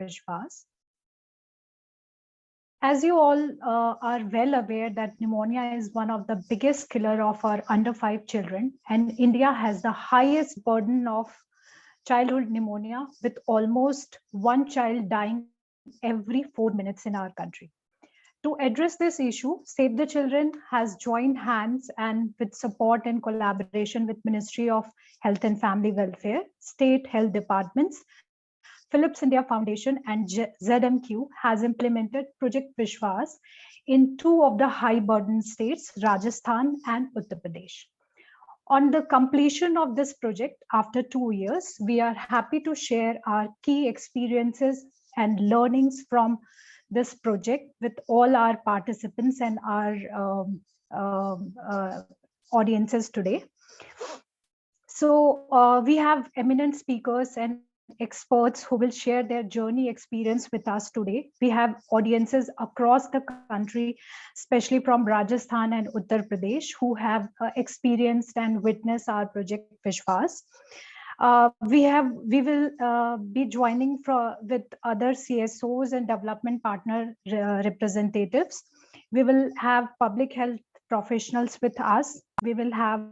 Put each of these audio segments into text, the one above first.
Vishwaas. As you all are well aware that pneumonia is one of the biggest killer of our under 5 children, and India has the highest burden of childhood pneumonia, with almost one child dying every 4 minutes in our country. To address this issue, Save the Children has joined hands and with support and collaboration with Ministry of Health and Family Welfare, state health departments, Philips India Foundation and ZMQ has implemented Project Vishwaas in 2 of the high burden states, Rajasthan and Uttar Pradesh. On the completion of this project after 2 years, we are happy to share our key experiences and learnings from this project with all our participants and our audiences today. So we have eminent speakers and experts who will share their journey experience with us today. We have audiences across the country, especially from Rajasthan and Uttar Pradesh, who have experienced and witnessed our project Vishwaas. We will be joining with other CSOs and development partner representatives. We will have public health professionals with us. We will have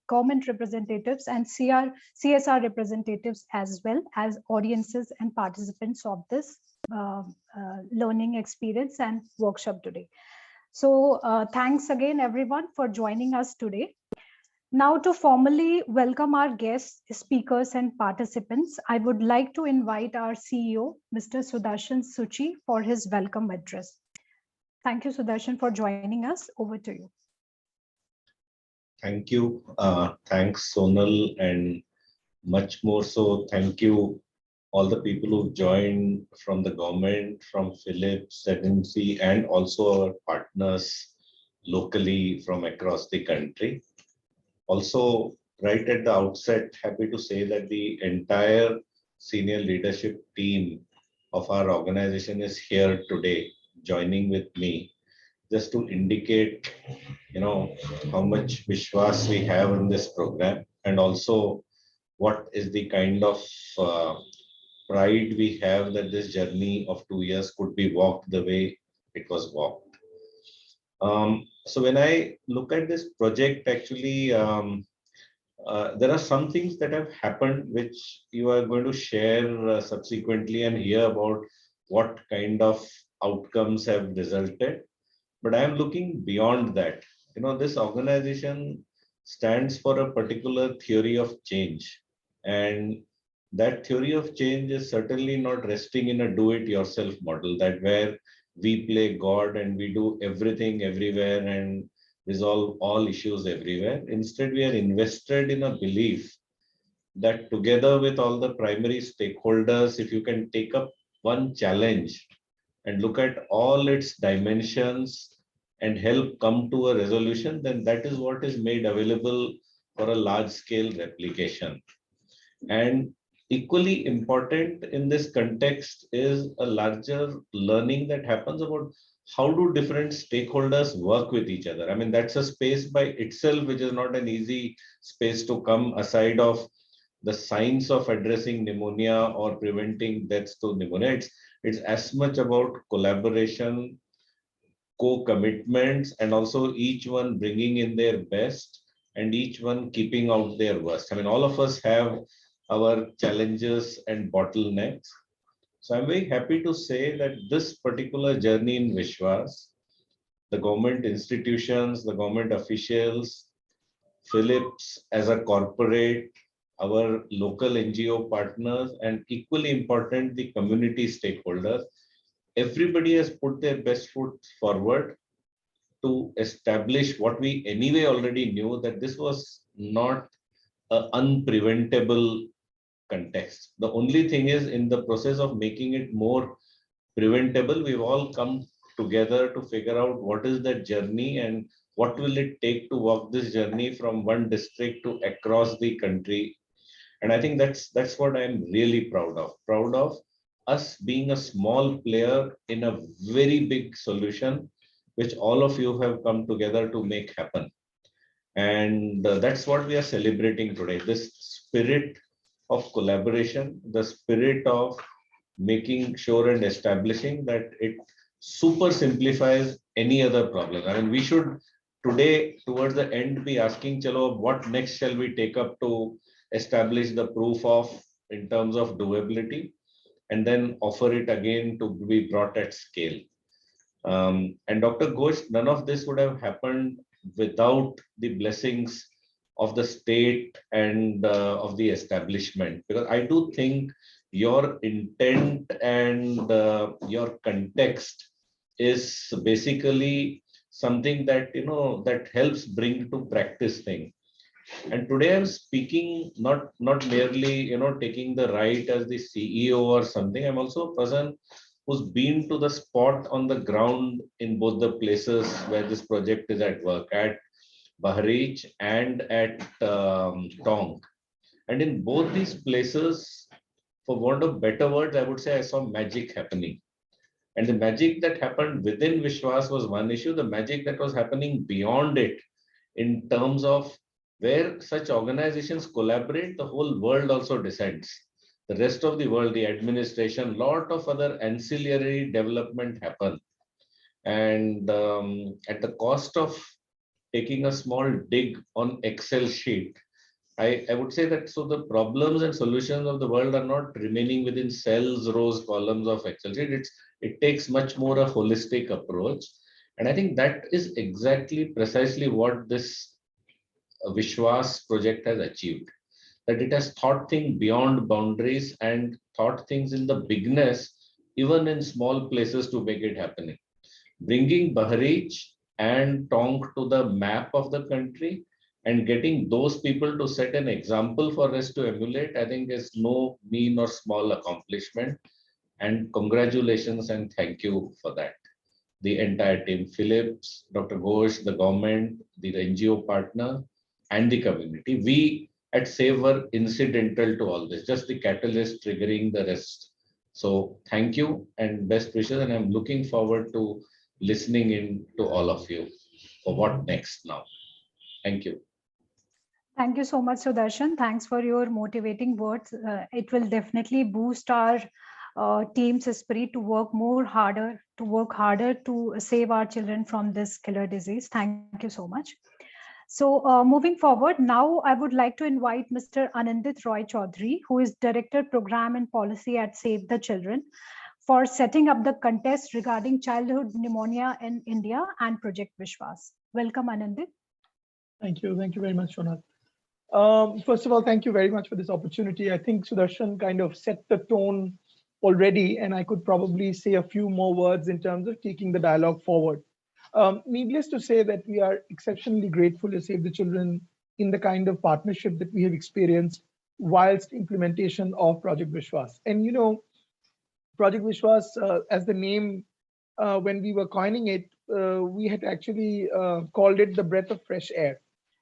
government representatives and CSR representatives as well as audiences and participants of this learning experience and workshop today. So thanks again everyone for joining us today. Now, to formally welcome our guests, speakers, and participants, I would like to invite our CEO, Mr. Sudarshan Suchi, for his welcome address. Thank you, Sudarshan, for joining us. Over to you. Thank you. Thanks, Sonal, and much more so, thank you all the people who joined from the government, from Philips, ZMC, and also our partners locally from across the country. Also, right at the outset, happy to say that the entire senior leadership team of our organization is here today, joining with me, just to indicate, how much Vishwaas we have in this program, and also what is the kind of pride we have that this journey of 2 years could be walked the way it was walked. So when I look at this project, actually, there are some things that have happened which you are going to share subsequently and hear about what kind of outcomes have resulted. But I am looking beyond that. This organization stands for a particular theory of change. And that theory of change is certainly not resting in a do-it-yourself model, that where we play God and we do everything everywhere and resolve all issues everywhere. Instead, we are invested in a belief that together with all the primary stakeholders, if you can take up one challenge and look at all its dimensions and help come to a resolution, then that is what is made available for a large-scale replication. And equally important in this context is a larger learning that happens about how do different stakeholders work with each other. I mean, that's a space by itself, which is not an easy space to come aside of the science of addressing pneumonia or preventing deaths to pneumonia. It's as much about collaboration, co-commitments, and also each one bringing in their best and each one keeping out their worst. I mean, all of us have our challenges and bottlenecks. So I'm very happy to say that this particular journey in Vishwaas, the government institutions, the government officials, Philips as a corporate, our local NGO partners, and equally important, the community stakeholders, everybody has put their best foot forward to establish what we anyway already knew, that this was not an unpreventable context. The only thing is, in the process of making it more preventable, we've all come together to figure out what is that journey and what will it take to walk this journey from one district to across the country. And I think that's what I'm really proud of us being a small player in a very big solution, which all of you have come together to make happen. And that's what we are celebrating today, this spirit of collaboration, the spirit of making sure and establishing that it super simplifies any other problem. I mean, we should today towards the end be asking, chalo, what next shall we take up to establish the proof of in terms of doability, and then offer it again to be brought at scale. And Dr. Ghosh, none of this would have happened without the blessings of the state and of the establishment, because I do think your intent and your context is basically something that that helps bring to practice thing. And today I'm speaking not merely taking the right as the CEO or something. I'm also a person who's been to the spot on the ground in both the places where this project is at work, at Bahrich and at Tong. And in both these places, for want of better words, I would say I saw magic happening. And the magic that happened within Vishwaas was one issue. The magic that was happening beyond it, in terms of where such organizations collaborate, the whole world also descends. The rest of the world, the administration, lot of other ancillary development happen. And at the cost of taking a small dig on Excel sheet, I would say that so the problems and solutions of the world are not remaining within cells, rows, columns of Excel sheet. It takes much more a holistic approach. And I think that is exactly precisely what this Vishwas project has achieved. That it has thought things beyond boundaries and thought things in the bigness, even in small places to make it happening. Bringing Bahrich and Tonk to the map of the country and getting those people to set an example for us to emulate, I think is no mean or small accomplishment. And congratulations and thank you for that. The entire team, Philips, Dr. Ghosh, the government, the NGO partner, and the community. We at SAVE were incidental to all this, just the catalyst triggering the rest. So thank you and best wishes. And I'm looking forward to listening in to all of you for what next now. Thank you. Thank you so much, Sudarshan. Thanks for your motivating words. It will definitely boost our team's spirit to work harder to save our children from this killer disease. Thank you so much. So moving forward, now I would like to invite Mr. Anandit Roy Chaudhary, who is Director Program and Policy at Save the Children, for setting up the contest regarding childhood pneumonia in India and Project Vishwas. Welcome, Anandit. Thank you. Thank you very much, Shonat. First of all, thank you very much for this opportunity. I think Sudarshan kind of set the tone already, and I could probably say a few more words in terms of taking the dialogue forward. Needless to say that we are exceptionally grateful to Save the Children in the kind of partnership that we have experienced whilst implementation of Project Vishwas. And Project Vishwas, as the name, when we were coining it, we had actually called it the breath of fresh air.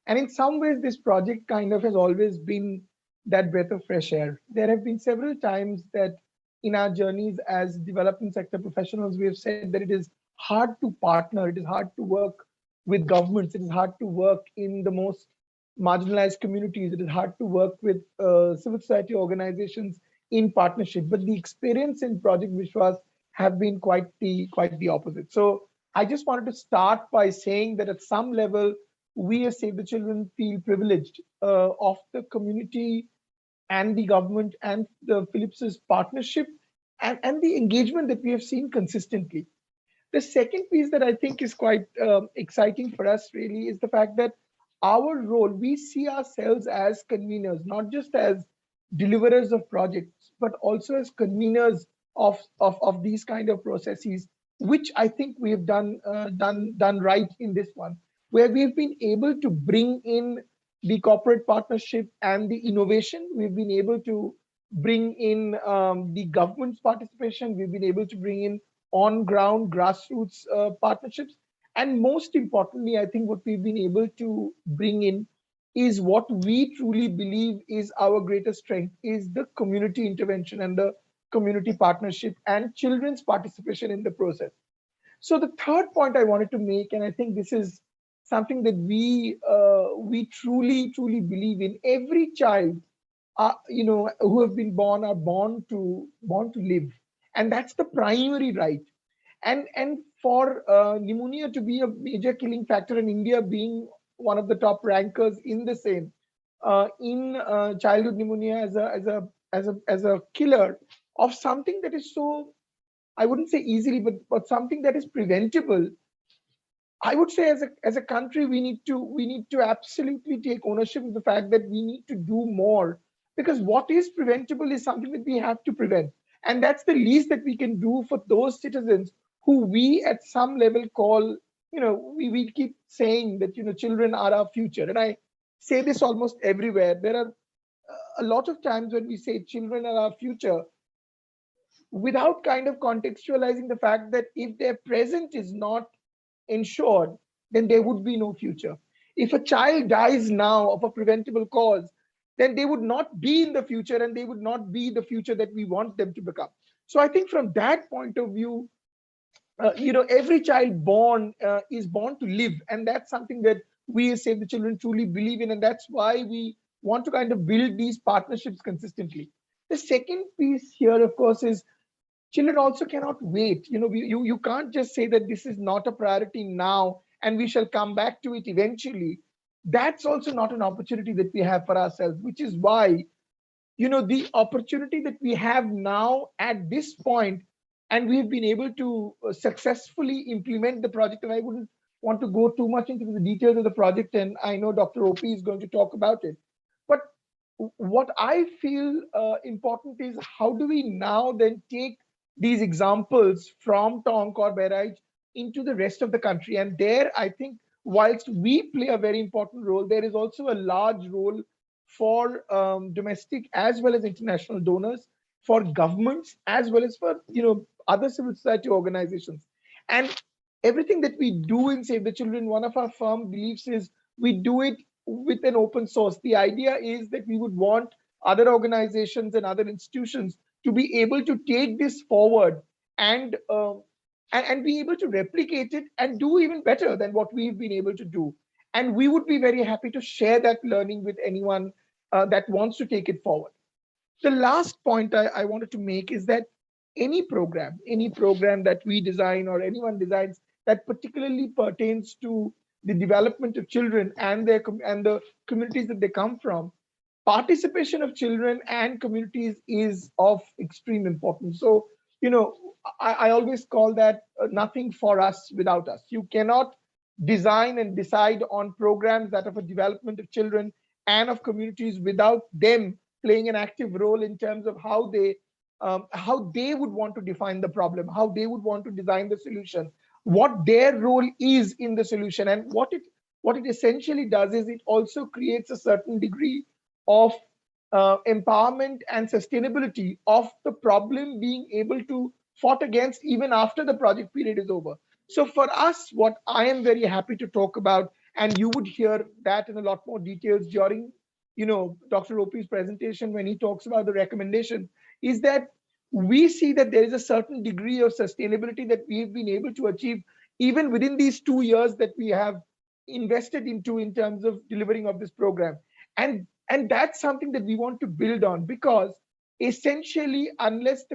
And in some ways, this project kind of has always been that breath of fresh air. There have been several times that in our journeys as development sector professionals, we have said that it is hard to partner, it is hard to work with governments, it is hard to work in the most marginalized communities, it is hard to work with civil society organizations in partnership. But the experience in Project Vishwas have been quite the opposite. So I just wanted to start by saying that at some level, we as Save the Children feel privileged of the community and the government and the Philips's partnership and the engagement that we have seen consistently. The second piece that I think is quite exciting for us really is the fact that our role, we see ourselves as conveners, not just as deliverers of projects, but also as conveners of these kind of processes, which I think we have done right in this one, where we've been able to bring in the corporate partnership and the innovation. We've been able to bring in the government's participation. We've been able to bring in on-ground grassroots partnerships. And most importantly, I think what we've been able to bring in is what we truly believe is our greatest strength, is the community intervention and the community partnership and children's participation in the process. So the third point I wanted to make, and I think this is something that we truly believe in, every child who have been born are born to live. And that's the primary right. And for pneumonia to be a major killing factor, in India being one of the top rankers in the same, in childhood pneumonia as a killer of something that is so, I wouldn't say easily, but something that is preventable. I would say as a country, we need to absolutely take ownership of the fact that we need to do more, because what is preventable is something that we have to prevent. And that's the least that we can do for those citizens who we at some level call, we keep saying that, children are our future. And I say this almost everywhere. There are a lot of times when we say children are our future, without kind of contextualizing the fact that if their present is not ensured, then there would be no future. If a child dies now of a preventable cause, then they would not be in the future, and they would not be the future that we want them to become. So I think from that point of view, every child born is born to live, and that's something that we as Save the Children truly believe in, and that's why we want to kind of build these partnerships consistently. The second piece here, of course, is children also cannot wait. You can't just say that this is not a priority now and we shall come back to it eventually. That's also not an opportunity that we have for ourselves, which is why, the opportunity that we have now at this point, and we've been able to successfully implement the project. And I wouldn't want to go too much into the details of the project, and I know Dr. OP is going to talk about it. But what I feel important is, how do we now then take these examples from Tonk or Bairaj into the rest of the country? And there, I think, whilst we play a very important role, there is also a large role for domestic as well as international donors, for governments as well as for other civil society organizations. And everything that we do in Save the Children, one of our firm beliefs is we do it with an open source. The idea is that we would want other organizations and other institutions to be able to take this forward and be able to replicate it and do even better than what we've been able to do. And we would be very happy to share that learning with anyone that wants to take it forward. The last point I wanted to make is that any program that we design or anyone designs that particularly pertains to the development of children and the communities that they come from, participation of children and communities is of extreme importance. So, I always call that nothing for us without us. You cannot design and decide on programs that are for development of children and of communities without them playing an active role in terms of how they would want to define the problem, how they would want to design the solution, what their role is in the solution. And what it essentially does is it also creates a certain degree of empowerment and sustainability of the problem being able to fought against even after the project period is over. So for us, what I am very happy to talk about, and you would hear that in a lot more details during Dr. Opie's presentation when he talks about the recommendation, is that we see that there is a certain degree of sustainability that we've been able to achieve even within these 2 years that we have invested into in terms of delivering of this program. And that's something that we want to build on, because essentially, unless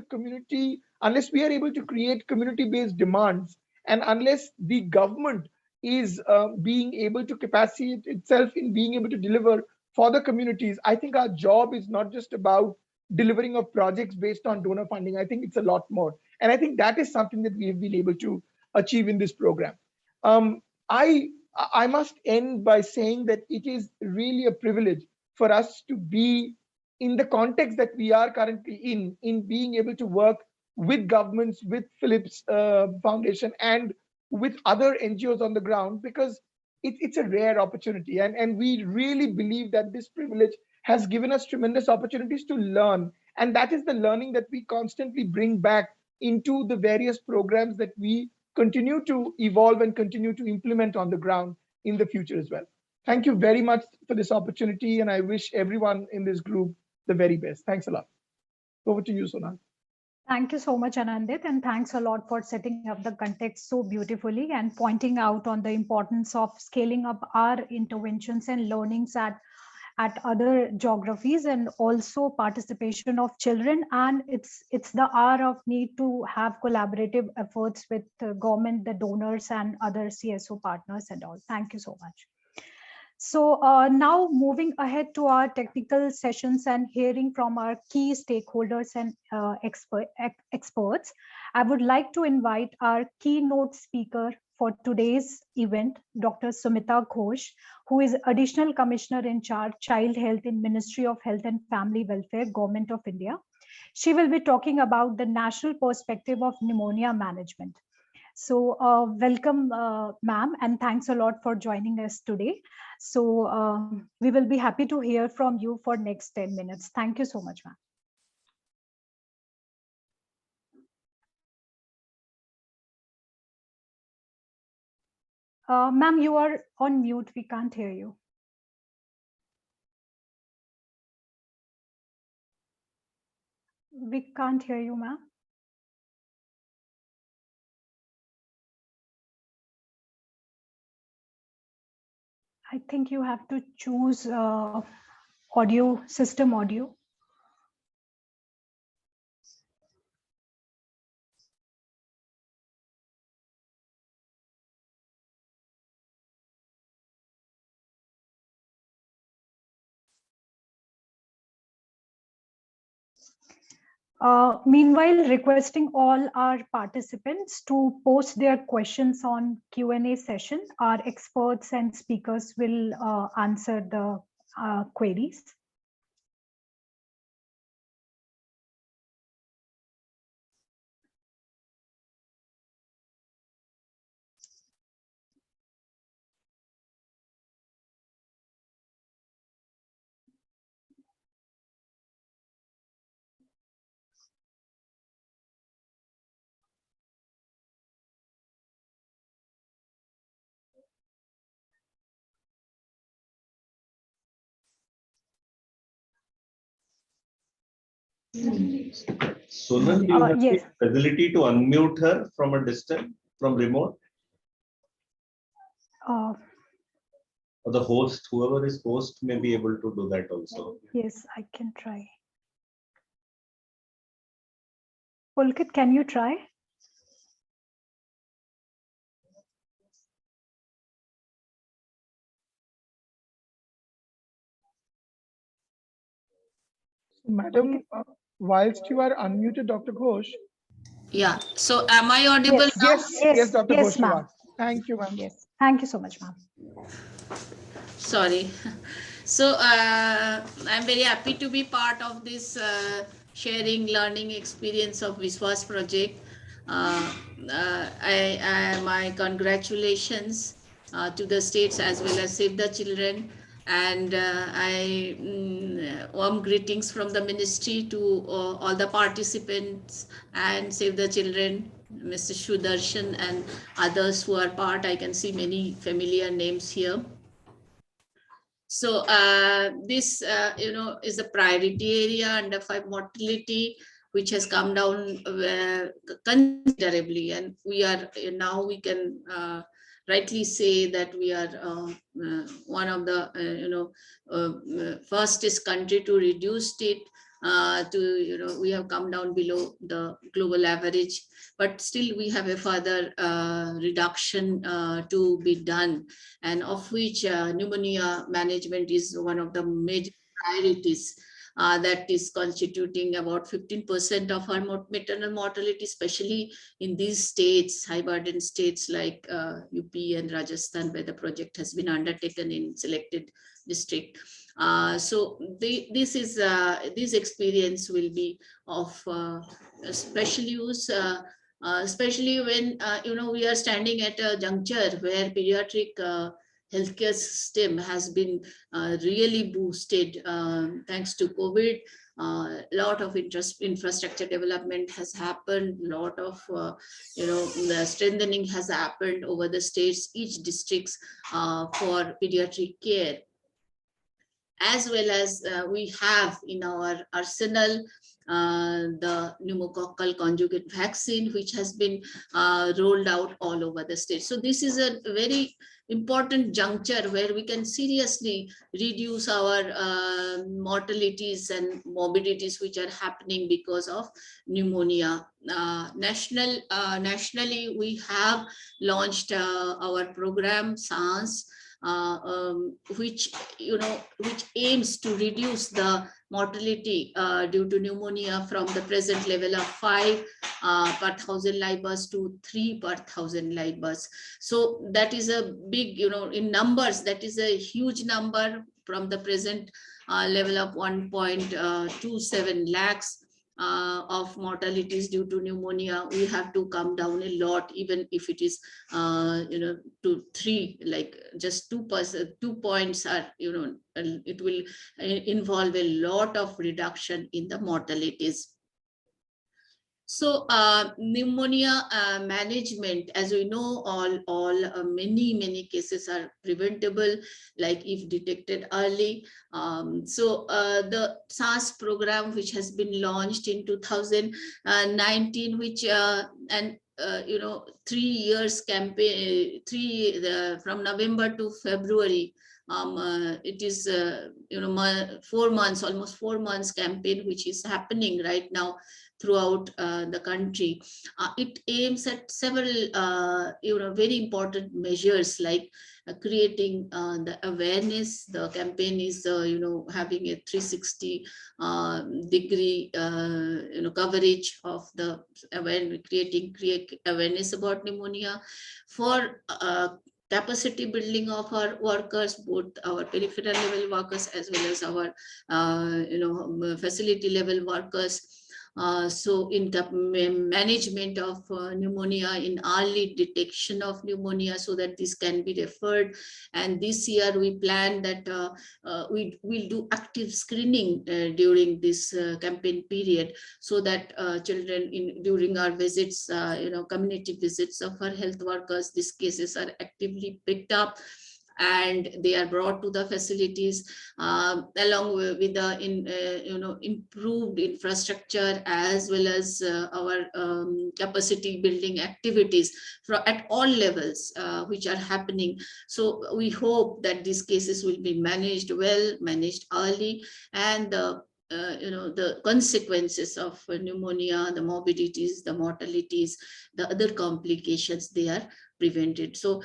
we are able to create community-based demands, and unless the government is being able to capacitate itself in being able to deliver for the communities, I think our job is not just about delivering of projects based on donor funding. I think it's a lot more. And I think that is something that we have been able to achieve in this program. I must end by saying that it is really a privilege for us to be in the context that we are currently in being able to work with governments, with Philips Foundation, and with other NGOs on the ground, because it's a rare opportunity. And we really believe that this privilege has given us tremendous opportunities to learn. And that is the learning that we constantly bring back into the various programs that we continue to evolve and continue to implement on the ground in the future as well. Thank you very much for this opportunity, and I wish everyone in this group the very best. Thanks a lot. Over to you, Sonal. Thank you so much, Anandit, and thanks a lot for setting up the context so beautifully and pointing out on the importance of scaling up our interventions and learnings at at other geographies, and also participation of children. And it's the hour of need to have collaborative efforts with the government, the donors, and other CSO partners and all. Thank you so much. So now moving ahead to our technical sessions and hearing from our key stakeholders and experts, I would like to invite our keynote speaker for today's event, Dr. Sumita Ghosh, who is Additional Commissioner in Charge, Child Health in Ministry of Health and Family Welfare, Government of India. She will be talking about the national perspective of pneumonia management. So welcome, ma'am, and thanks a lot for joining us today. So we will be happy to hear from you for next 10 minutes. Thank you so much, ma'am. Ma'am, you are on mute. We can't hear you. We can't hear you, ma'am. I think you have to choose audio, system audio. Meanwhile, requesting all our participants to post their questions on Q&A session. Our experts and speakers will answer the queries. Sonal, you have Yes. the ability to unmute her from a distance, from remote? Or the host, whoever is host may be able to do that also. Yes, I can try. Pulkit, can you try? Madam, whilst you are unmuted, Dr. Ghosh. Yeah. So am I audible Yes. now? Yes, Dr. Yes, Ghosh, you ma'am. are. Thank you, ma'am. Yes. Thank you so much, ma'am. Sorry. So I'm very happy to be part of this sharing learning experience of Vishwaas project. My congratulations to the states as well as Save the Children, and warm greetings from the ministry to all the participants and Save the Children, Mr. Sudarshan and others who are part. I can see many familiar names here. So this, is a priority area under 5 mortality, which has come down considerably, and we are now we can rightly say that we are one of the fastest country to reduce it. We have come down below the global average, but still we have a further reduction to be done, and of which pneumonia management is one of the major priorities. That is constituting about 15% of our maternal mortality, especially in these states, high burden states like UP and Rajasthan, where the project has been undertaken in selected district. So this experience will be of special use, especially when we are standing at a juncture where pediatric healthcare system has been really boosted thanks to COVID. Lot of infrastructure development has happened. Lot of the strengthening has happened over the states, each districts for pediatric care. as well as we have in our arsenal the pneumococcal conjugate vaccine, which has been rolled out all over the state. So this is a very important juncture where we can seriously reduce our mortalities and morbidities which are happening because of pneumonia. Nationally, we have launched our program SANS, which aims to reduce the mortality due to pneumonia from the present level of 5 per 1,000 live births to 3 per 1,000 live births. So that is a big, in numbers, that is a huge number from the present level of 1.27 lakhs of mortalities due to pneumonia. We have to come down a lot, even if it is to 3, like just 2 points are, it will involve a lot of reduction in the mortalities. So pneumonia management, as we know, many cases are preventable, like if detected early. So the SARS program, which has been launched in 2019, which 3 years campaign, from November to February. It is 4 months, almost 4 months campaign, which is happening right now throughout the country. It aims at several very important measures, like creating the awareness. The campaign is having a 360 degree coverage of the creating awareness about pneumonia, for capacity building of our workers, both our peripheral level workers as well as our facility level workers. So in the management of pneumonia, in early detection of pneumonia, so that this can be referred. And this year we plan that we will do active screening during this campaign period, so that children during our visits, community visits of our health workers, these cases are actively picked up and they are brought to the facilities, along with the improved infrastructure, as well as our capacity building activities at all levels which are happening. So we hope that these cases will be managed well, managed early, and the consequences of pneumonia, the morbidities, the mortalities, the other complications, they are prevented. So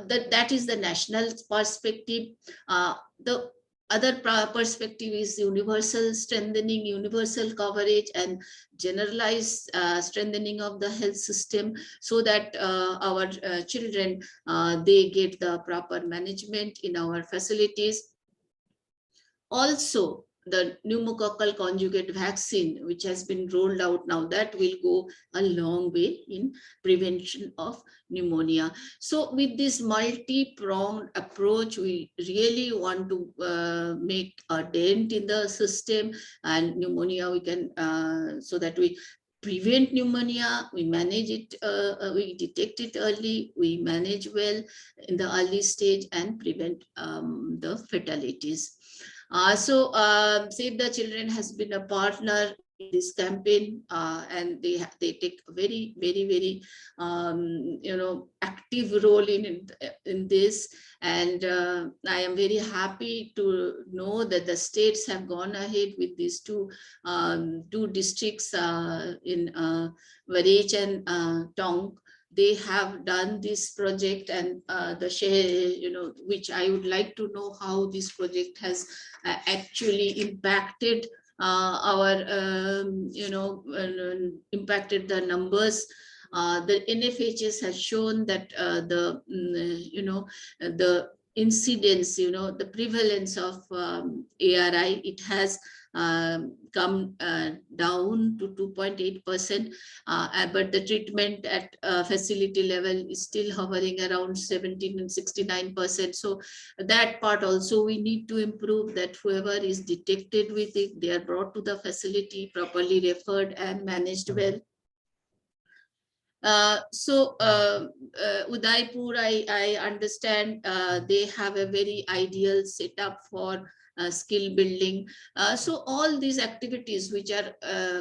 that is the national perspective. The other perspective is universal strengthening, universal coverage, and generalized strengthening of the health system, so that our children, they get the proper management in our facilities. Also, the pneumococcal conjugate vaccine, which has been rolled out now, that will go a long way in prevention of pneumonia. So with this multi-pronged approach, we really want to make a dent in the system, and pneumonia we can, so that we prevent pneumonia, we manage it, we detect it early, we manage well in the early stage, and prevent the fatalities. So Save the Children has been a partner in this campaign, and they take a very active role in this. And I am very happy to know that the states have gone ahead with these two districts in Varech and Tong. They have done this project, and the share, which I would like to know how this project has actually impacted impacted the numbers. The NFHS has shown that the incidence, the prevalence of ARI, it has come down to 2.8%, but the treatment at facility level is still hovering around 17 and 69%. So that part also we need to improve, that whoever is detected with it, they are brought to the facility, properly referred and managed well. Udaipur, I understand they have a very ideal setup for skill building. So all these activities which are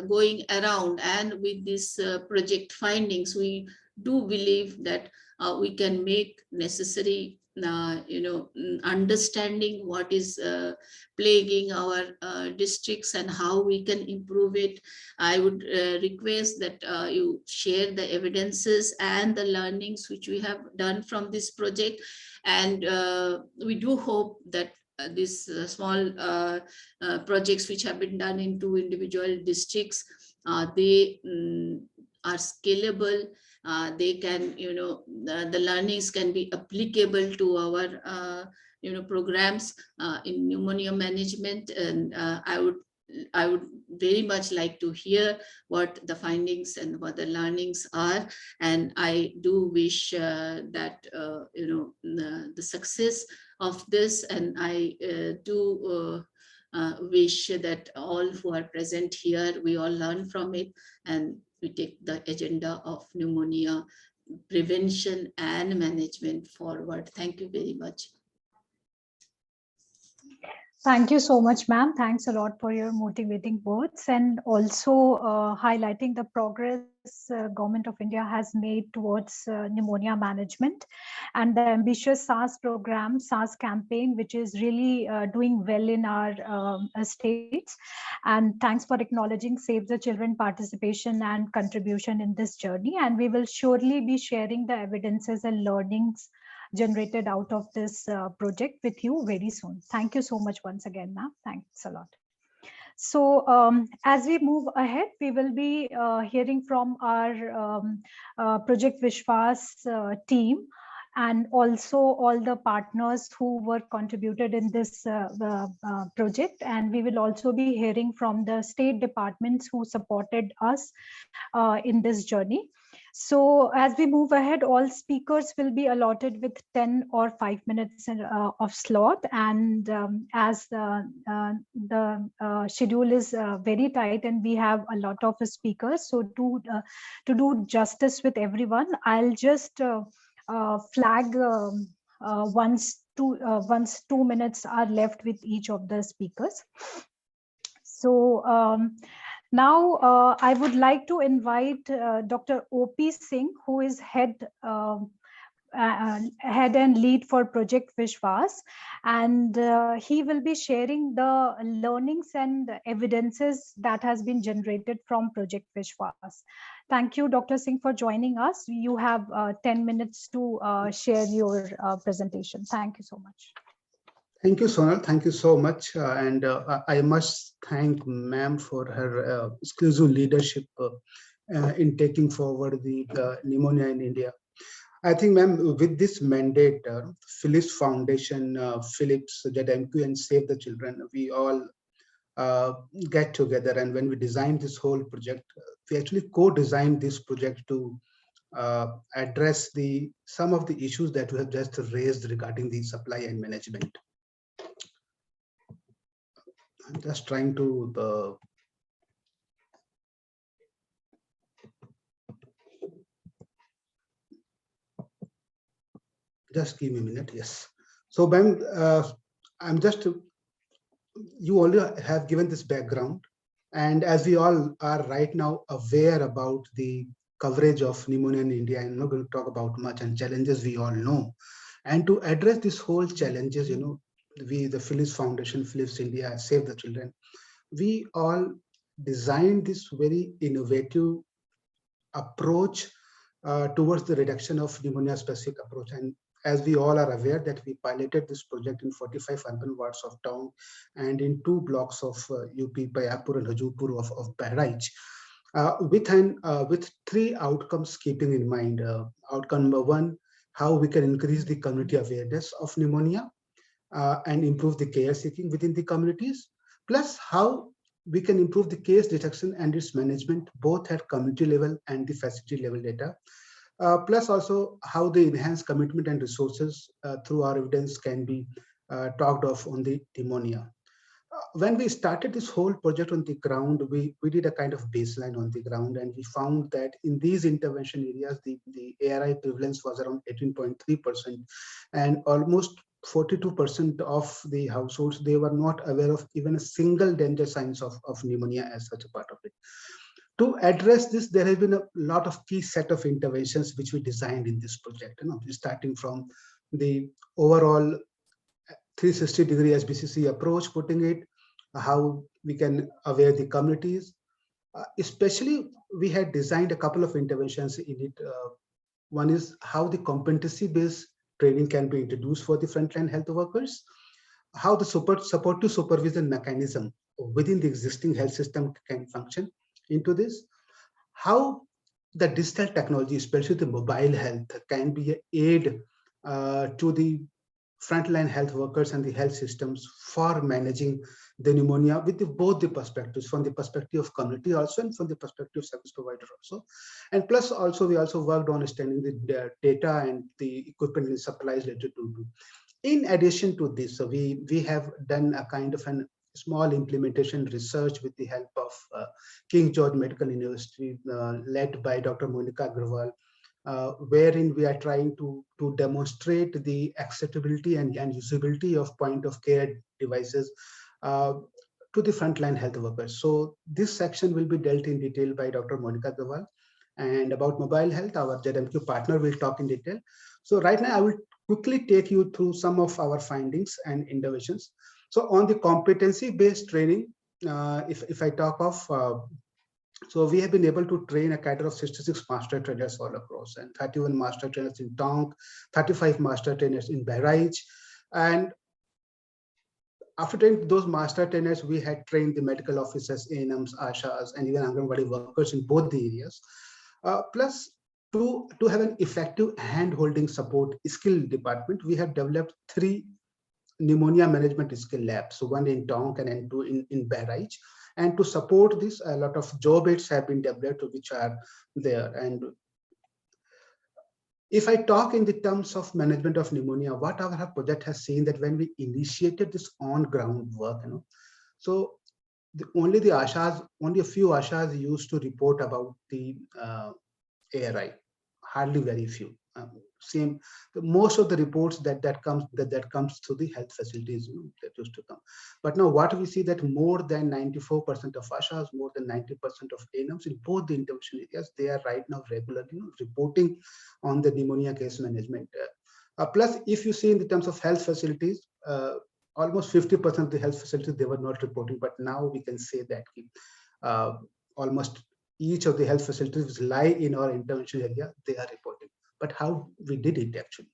going around, and with this project findings, we do believe that we can make necessary understanding what is plaguing our districts and how we can improve it. I would request that you share the evidences and the learnings which we have done from this project. And we do hope that these small projects which have been done in 2 individual districts, they are scalable. They can, the learnings can be applicable to our, programs in pneumonia management. And I would very much like to hear what the findings and what the learnings are. And I do wish that, the success of this. And I do wish that all who are present here, we all learn from it, and we take the agenda of pneumonia prevention and management forward. Thank you very much. Thank you so much, ma'am. Thanks a lot for your motivating words, and also highlighting the progress Government of India has made towards pneumonia management, and the ambitious SARS program, SARS campaign, which is really doing well in our states. And thanks for acknowledging Save the Children participation and contribution in this journey. And we will surely be sharing the evidences and learnings generated out of this project with you very soon. Thank you so much once again, ma'am. Thanks a lot. So as we move ahead, we will be hearing from our Project Vishwaas team, and also all the partners who were contributed in this project. And we will also be hearing from the state departments who supported us in this journey. So as we move ahead, all speakers will be allotted with 10 or 5 minutes of slot. And as the schedule is very tight and we have a lot of speakers, so to do justice with everyone, I'll just flag once 2 minutes are left with each of the speakers. So now I would like to invite Dr. O.P. Singh, who is head and lead for Project Vishwaas, and he will be sharing the learnings and evidences that has been generated from Project Vishwaas. Thank you, Dr. Singh, for joining us. You have 10 minutes to share your presentation. Thank you so much. Thank you, Sonal. Thank you so much. And I must thank ma'am for her exclusive leadership in taking forward the pneumonia in India. I think, ma'am, with this mandate, Philips Foundation, Philips, ZMQ, and Save the Children, we all get together. And when we designed this whole project, we actually co-designed this project to address some of the issues that we have just raised regarding the supply and management. I'm just trying to just give me a minute. Yes. So, ma'am, you already have given this background, and as we all are right now aware about the coverage of pneumonia in India, I'm not going to talk about much, and challenges we all know. And to address this whole challenges, we, the Philips Foundation, Philips India, Save the Children, we all designed this very innovative approach towards the reduction of pneumonia-specific approach. And as we all are aware that we piloted this project in 45 urban wards of town and in 2 blocks of UP, Payapur and Hajupur of Bahraich, with 3 outcomes keeping in mind. Outcome number 1, how we can increase the community awareness of pneumonia and improve the care seeking within the communities, plus how we can improve the case detection and its management, both at community level and the facility level data, plus also how the enhanced commitment and resources through our evidence can be talked of on the pneumonia. When we started this whole project on the ground, we did a kind of baseline on the ground, and we found that in these intervention areas, the ARI prevalence was around 18.3%, and almost 42% of the households, they were not aware of even a single danger signs of pneumonia as such a part of it. To address this, there has been a lot of key set of interventions which we designed in this project, starting from the overall 360-degree Sbcc approach, putting it, how we can aware the communities. Especially, we had designed a couple of interventions in it. One is how the competency-based training can be introduced for the frontline health workers, how the support to supervision mechanism within the existing health system can function into this, how the digital technology, especially the mobile health, can be an aid to the frontline health workers and the health systems for managing the pneumonia with both the perspectives, from the perspective of community also and from the perspective of service provider also. And plus also, we also worked on understanding the data and the equipment and supplies related to. In addition to this, so we have done a kind of an small implementation research with the help of King George Medical University, led by Dr. Monica Agrawal, wherein we are trying to demonstrate the acceptability and usability of point of care devices to the frontline health workers. So this section will be dealt in detail by Dr. Monica Agrawal. And about mobile health, our ZMQ partner will talk in detail. So right now, I will quickly take you through some of our findings and innovations. So on the competency-based training, if I talk of, so we have been able to train a cadre of 66 master trainers all across, and 31 master trainers in Tonk, 35 master trainers in Bahraich. And after training those master trainers, we had trained the medical officers, ANMs, ASHAs, and even Anganwadi workers in both the areas. Plus, to have an effective hand-holding support skill department, we have developed 3 pneumonia management skill labs, so one in Tonk and 2 in Bahraich. And to support this, a lot of job aids have been developed which are there. And if I talk in the terms of management of pneumonia, what our project has seen that when we initiated this on-ground work, so only a few ASHAs used to report about the ARI, hardly very few. Most of the reports that comes to the health facilities that used to come. But now what we see that more than 94% of ASHAs, more than 90% of ANMs in both the intervention areas, they are right now regularly reporting on the pneumonia case management. Plus, if you see in the terms of health facilities, almost 50% of the health facilities, they were not reporting, but now we can say that almost each of the health facilities which lie in our intervention area, they are reporting. But how we did it actually?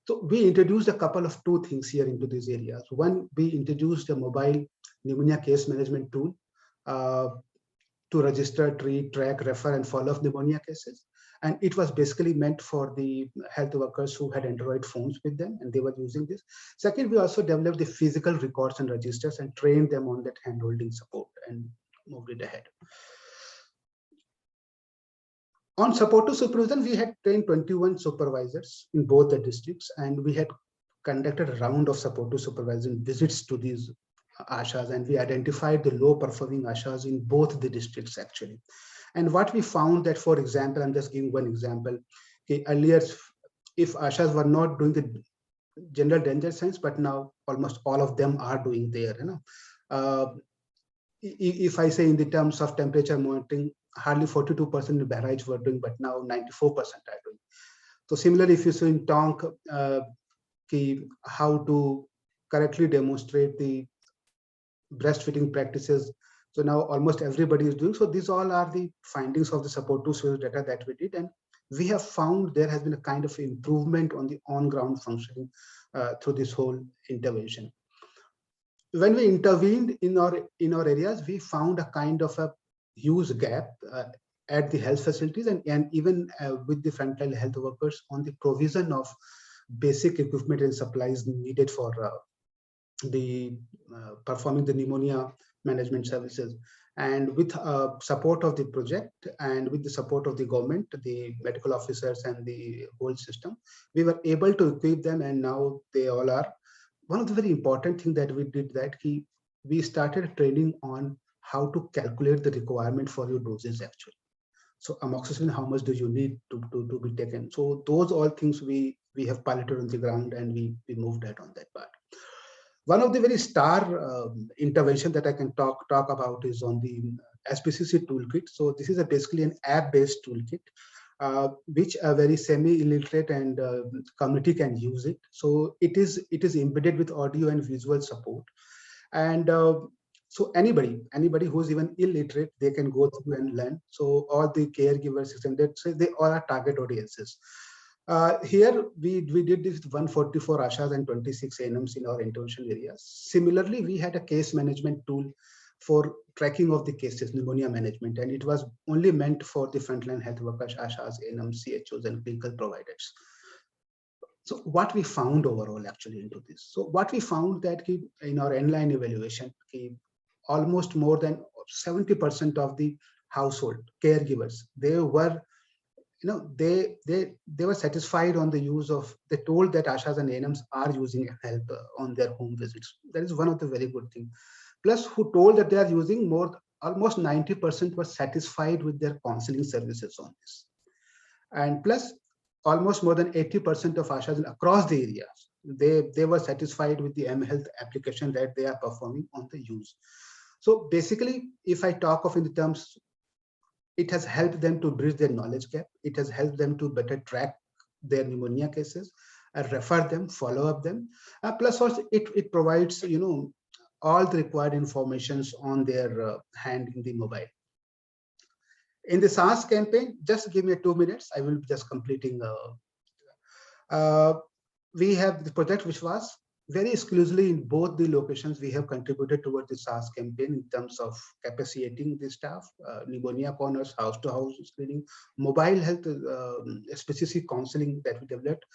So we introduced a couple of 2 things here into these areas. One, we introduced a mobile pneumonia case management tool to register, treat, track, refer, and follow up pneumonia cases. And it was basically meant for the health workers who had Android phones with them, and they were using this. Second, we also developed the physical records and registers and trained them on that hand-holding support and moved it ahead. On support to supervision, we had trained 21 supervisors in both the districts, and we had conducted a round of support to supervision visits to these ASHAs, and we identified the low performing ASHAs in both the districts actually. And what we found that, for example, I'm just giving one example. Okay, earlier, if ASHAs were not doing the general danger signs, but now almost all of them are doing there. If I say in the terms of temperature monitoring, hardly 42% in Bahraich were doing, but now 94% are doing. So similarly, if you see in Tonk, how to correctly demonstrate the breastfeeding practices, so now almost everybody is doing. So these all are the findings of the support to service data that we did, and we have found there has been a kind of improvement on the on-ground functioning through this whole intervention. When we intervened in our areas, we found a kind of a huge gap at the health facilities and even with the frontline health workers on the provision of basic equipment and supplies needed for the performing the pneumonia management services. And with support of the project and with the support of the government, the medical officers and the whole system, we were able to equip them, and now they all are. One of the very important things that we did that we started training on how to calculate the requirement for your doses actually. So amoxicillin, how much do you need to be taken? So those all things we we have piloted on the ground, and we moved that on that part. One of the very star intervention that I can talk about is on the Sbcc Toolkit. So this is basically an app-based toolkit, which a very semi-illiterate and community can use it. So it is embedded with audio and visual support, and so anybody who's even illiterate, they can go through and learn. So all the caregivers system, that say they all are target audiences. Here we did this with 144 ashas and 26 ANMs in our intervention areas. Similarly, we had a case management tool for tracking of the cases, pneumonia management, and it was only meant for the frontline health workers, ashas, ANMs, CHOs, and clinical providers. So what we found overall actually into this, so what we found that in our inline evaluation, almost more than 70% of the household caregivers, they were, they were satisfied on the use of, they told that ashas and ANMs are using help on their home visits. That is one of the very good things. Plus, who told that they are using more, almost 90% were satisfied with their counseling services on this. And plus, almost more than 80% of ashas across the areas, they were satisfied with the mHealth application that they are performing on the use. So basically, if I talk of in the terms, it has helped them to bridge their knowledge gap. It has helped them to better track their pneumonia cases, refer them, follow up them. Plus also it provides, all the required informations on their hand in the mobile. In the SaaS campaign, just give me 2 minutes. I will be just completing. We have the project Vishwaas. Very exclusively in both the locations, we have contributed towards the SaaS campaign in terms of capacitating the staff, pneumonia corners, house-to-house screening, mobile health, specific counseling that we developed,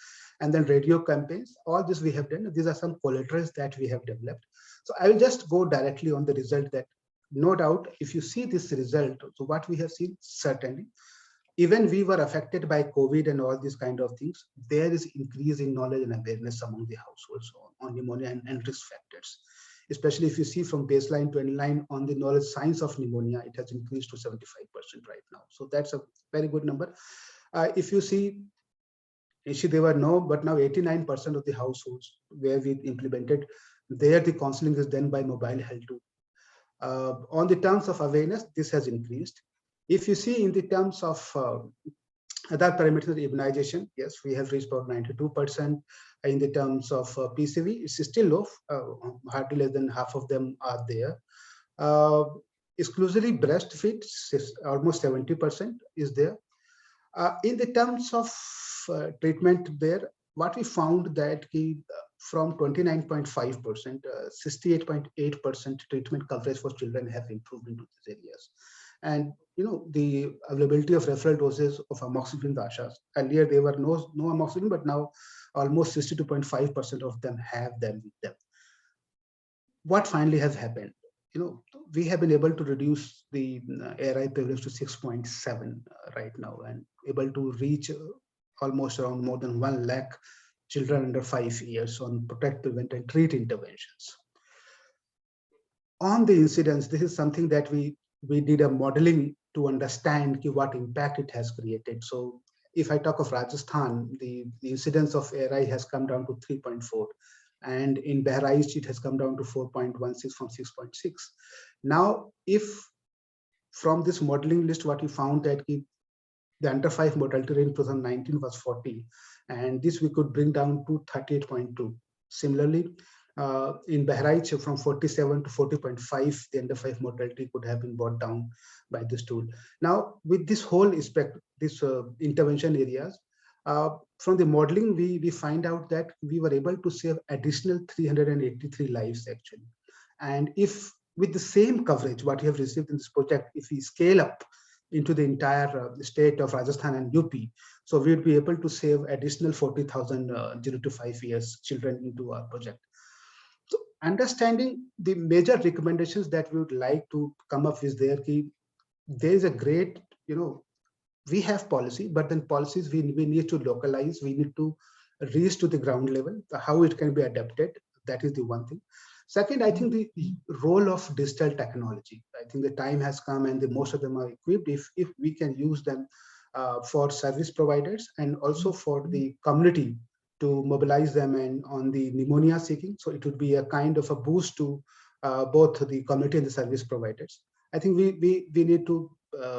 and then radio campaigns. All this we have done. These are some collaterals that we have developed. So I will just go directly on the result that, no doubt, if you see this result, so what we have seen, certainly, even we were affected by COVID and all these kind of things, there is increase in knowledge and awareness among the households on pneumonia and risk factors. Especially if you see from baseline to endline on the knowledge science of pneumonia, it has increased to 75% right now. So that's a very good number. If you see, there were no, but now 89% of the households where we implemented, there the counseling is done by mobile health tool. On the terms of awareness, this has increased. If you see in the terms of other parameters of immunization, yes, we have reached about 92%. In the terms of PCV, it's still low, hardly less than half of them are there. Exclusively breastfeed, almost 70% is there. In the terms of treatment there, what we found that from 29.5%, 68.8% treatment coverage for children have improved into these areas. And the availability of referral doses of amoxicillin in the ashas. Earlier there were no amoxicillin, but now almost 62.5% of them have them with them. What finally has happened? We have been able to reduce the ARI prevalence to 6.7 right now, and able to reach almost around more than 1 lakh children under 5 years on protect, prevent, and treat interventions. On the incidence, this is something that we did a modeling to understand what impact it has created. So if I talk of Rajasthan, the incidence of ARI has come down to 3.4. And in Bahraich, it has come down to 4.16 from 6.6. Now, if from this modeling list, what we found that the under 5 mortality rate in 2019 was 40, and this we could bring down to 38.2. Similarly, in Bahraich, from 47 to 40.5, the under 5 mortality could have been brought down by this tool. Now, with this whole aspect, this intervention areas, from the modeling, we find out that we were able to save additional 383 lives actually. And if with the same coverage, what we have received in this project, if we scale up into the entire state of Rajasthan and UP, so we would be able to save additional 40,000 0 to 5 years children into our project. So understanding the major recommendations that we would like to come up with there is a great, we have policy, but then policies we need to localize, we need to reach to the ground level, how it can be adapted. That is the one thing. Second, I think the role of digital technology. I think the time has come and most of them are equipped if we can use them for service providers and also for the community to mobilize them and on the pneumonia seeking. So it would be a kind of a boost to both the community and the service providers. I think we need to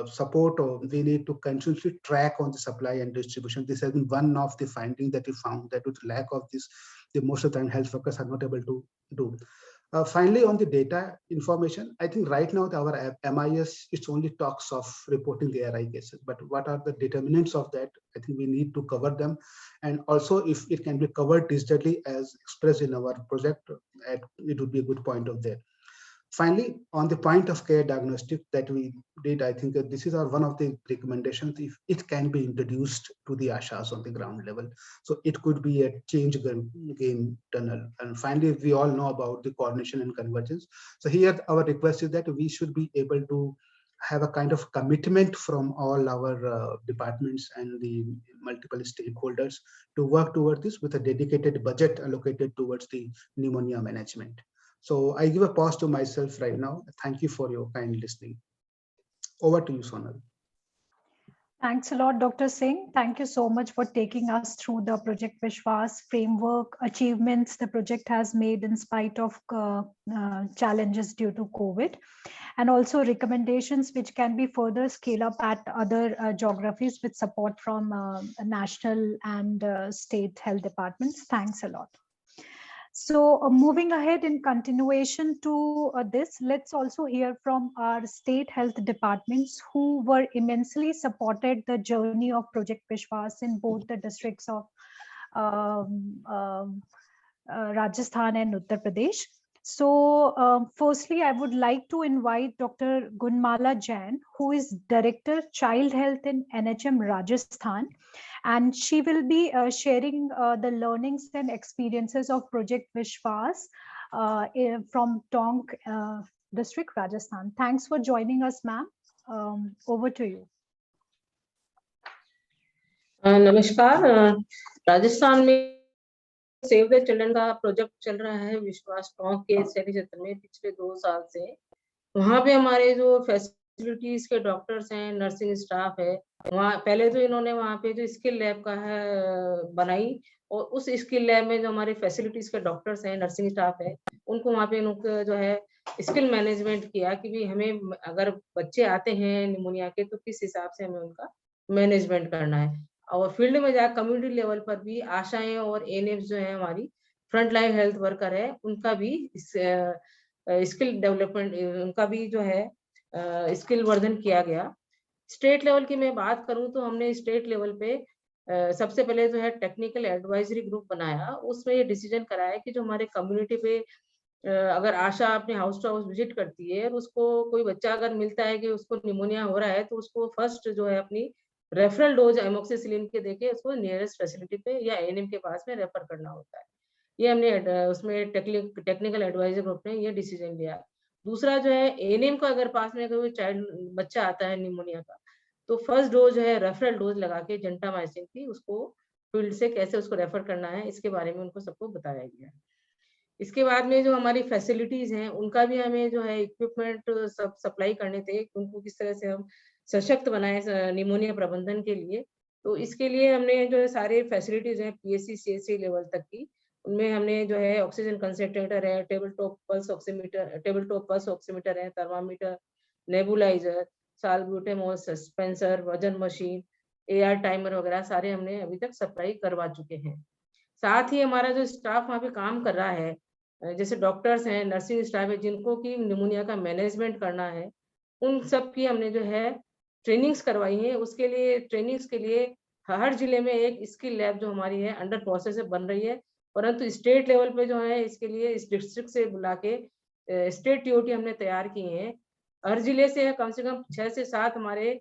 support, or we need to continuously track on the supply and distribution. This has been one of the findings that we found, that with lack of this, the most of the time health workers are not able to do. Finally, on the data information, I think right now our MIS, it only talks of reporting the ARI cases, but what are the determinants of that? I think we need to cover them. And also, if it can be covered digitally as expressed in our project, it would be a good point of that. Finally, on the point of care diagnostic that we did, I think that this is one of the recommendations. If it can be introduced to the ASHAs on the ground level, so it could be a change game tunnel. And finally, we all know about the coordination and convergence. So here, our request is that we should be able to have a kind of commitment from all our departments and the multiple stakeholders to work toward this with a dedicated budget allocated towards the pneumonia management. So I give a pause to myself right now. Thank you for your kind listening. Over to you, Sonal. Thanks a lot, Dr. Singh. Thank you so much for taking us through the Project Vishwaas framework, achievements the project has made in spite of challenges due to COVID, and also recommendations which can be further scaled up at other geographies with support from national and state health departments. Thanks a lot. So moving ahead in continuation to this, let's also hear from our state health departments who were immensely supported the journey of Project Vishwaas in both the districts of Rajasthan and Uttar Pradesh. So firstly, I would like to invite Dr. Gunmala Jain, who is Director Child Health in NHM Rajasthan, and she will be sharing the learnings and experiences of Project Vishwaas from Tonk district, Rajasthan. Thanks for joining us, ma'am. Over to you. नमस्कार, राजस्थान में save the children का project चल रहा है विश्वास टोंक के शहरी क्षेत्र में पिछले 2 साल से। वहाँ पे हमारे जो फैसिलिटीज के डॉक्टर्स हैं, नर्सिंग स्टाफ है, वहाँ पहले तो इन्होंने वहाँ पे जो स्किल लैब का है बनाई, और उस स्किल लैब में जो हमारे फैसिलिटीज के डॉक्टर्स हैं, नर्सिंग स्टाफ है, उनको वहाँ पे उनको जो है स्किल मैनेजमेंट किया कि भी हमें अगर बच्चे आते हैं निमोनिया के तो किस हिसाब से हमें उनका मैनेजमेंट करना है। और फील्ड में जाकर कम्युनिटी लेवल पर भी आशाएं और एएनएम्स जो है हमारी फ्रंटलाइन हेल्थ वर्कर है, उनका भी स्किल डेवलपमेंट, उनका भी जो है स्किल वर्धन किया गया। स्टेट लेवल की मैं बात करूं तो हमने स्टेट लेवल पे सबसे पहले जो है टेक्निकल एडवाइजरी ग्रुप बनाया। उसमें ये डिसीजन कराया कि जो हमारे कम्युनिटी पे अगर आशा अपने हाउस टू हाउस विजिट करती है और उसको कोई बच्चा अगर मिलता है कि उसको निमोनिया हो रहा है, तो उसको फर्स्ट जो है अपनी रेफरल डोज एमोक्सिसिलिन के देके उसको नियरेस्ट फैसिलिटी पे या एएनएम के पास में रेफर करना होता है। ये हमने उसमें टेक्निकल एडवाइजर ग्रुप ने ये डिसीजन लिया। दूसरा जो है एएनएम का अगर पास में कोई चाइल्ड बच्चा आता है निमोनिया का, तो फर्स्ट डोज है रेफरल डोज लगा के जेंटामाइसिन की उसको फील्ड से कैसे उसको रेफर करना है, इसके बारे में उनको सबको बताया गया। इसके बाद में जो हमारी फैसिलिटीज हैं उनका भी हमें जो है इक्विपमेंट सब सप्लाई करने थे, उनको किस तरह से हम सशक्त बनाए निमोनिया प्रबंधन के लिए। तो इसके लिए हमने जो है सारे फैसिलिटीज हैं पीएससी सीएससी लेवल तक की, उनमें हमने जो है ऑक्सीजन कंसंट्रेटर है, टेबल टॉप पल्स ऑक्सीमीटर है, थर्मामीटर, नेबुलाइजर, साल्ब्यूटामोल सस्पेंसर, वजन मशीन, एआर टाइमर वगैरह सारे हमने अभी तक सप्लाई करवा चुके हैं। साथ ही हमारा जो स्टाफ वहाँ पे काम कर रहा है, जैसे डॉक्टर्स हैं, नर्सिंग स्टाफ है, जिनको की निमोनिया का मैनेजमेंट करना है, उन सब की हमने जो है ट्रेनिंग्स करवाई है। उसके लिए ट्रेनिंग्स के लिए हर जिले में एक स्किल लैब जो हमारी है अंडर प्रोसेस बन रही है, परंतु स्टेट लेवल पे जो है इसके लिए इस डिस्ट्रिक्ट से बुला के स्टेट टीओटी हमने तैयार किए हैं। हर जिले से कम 6 से 7 हमारे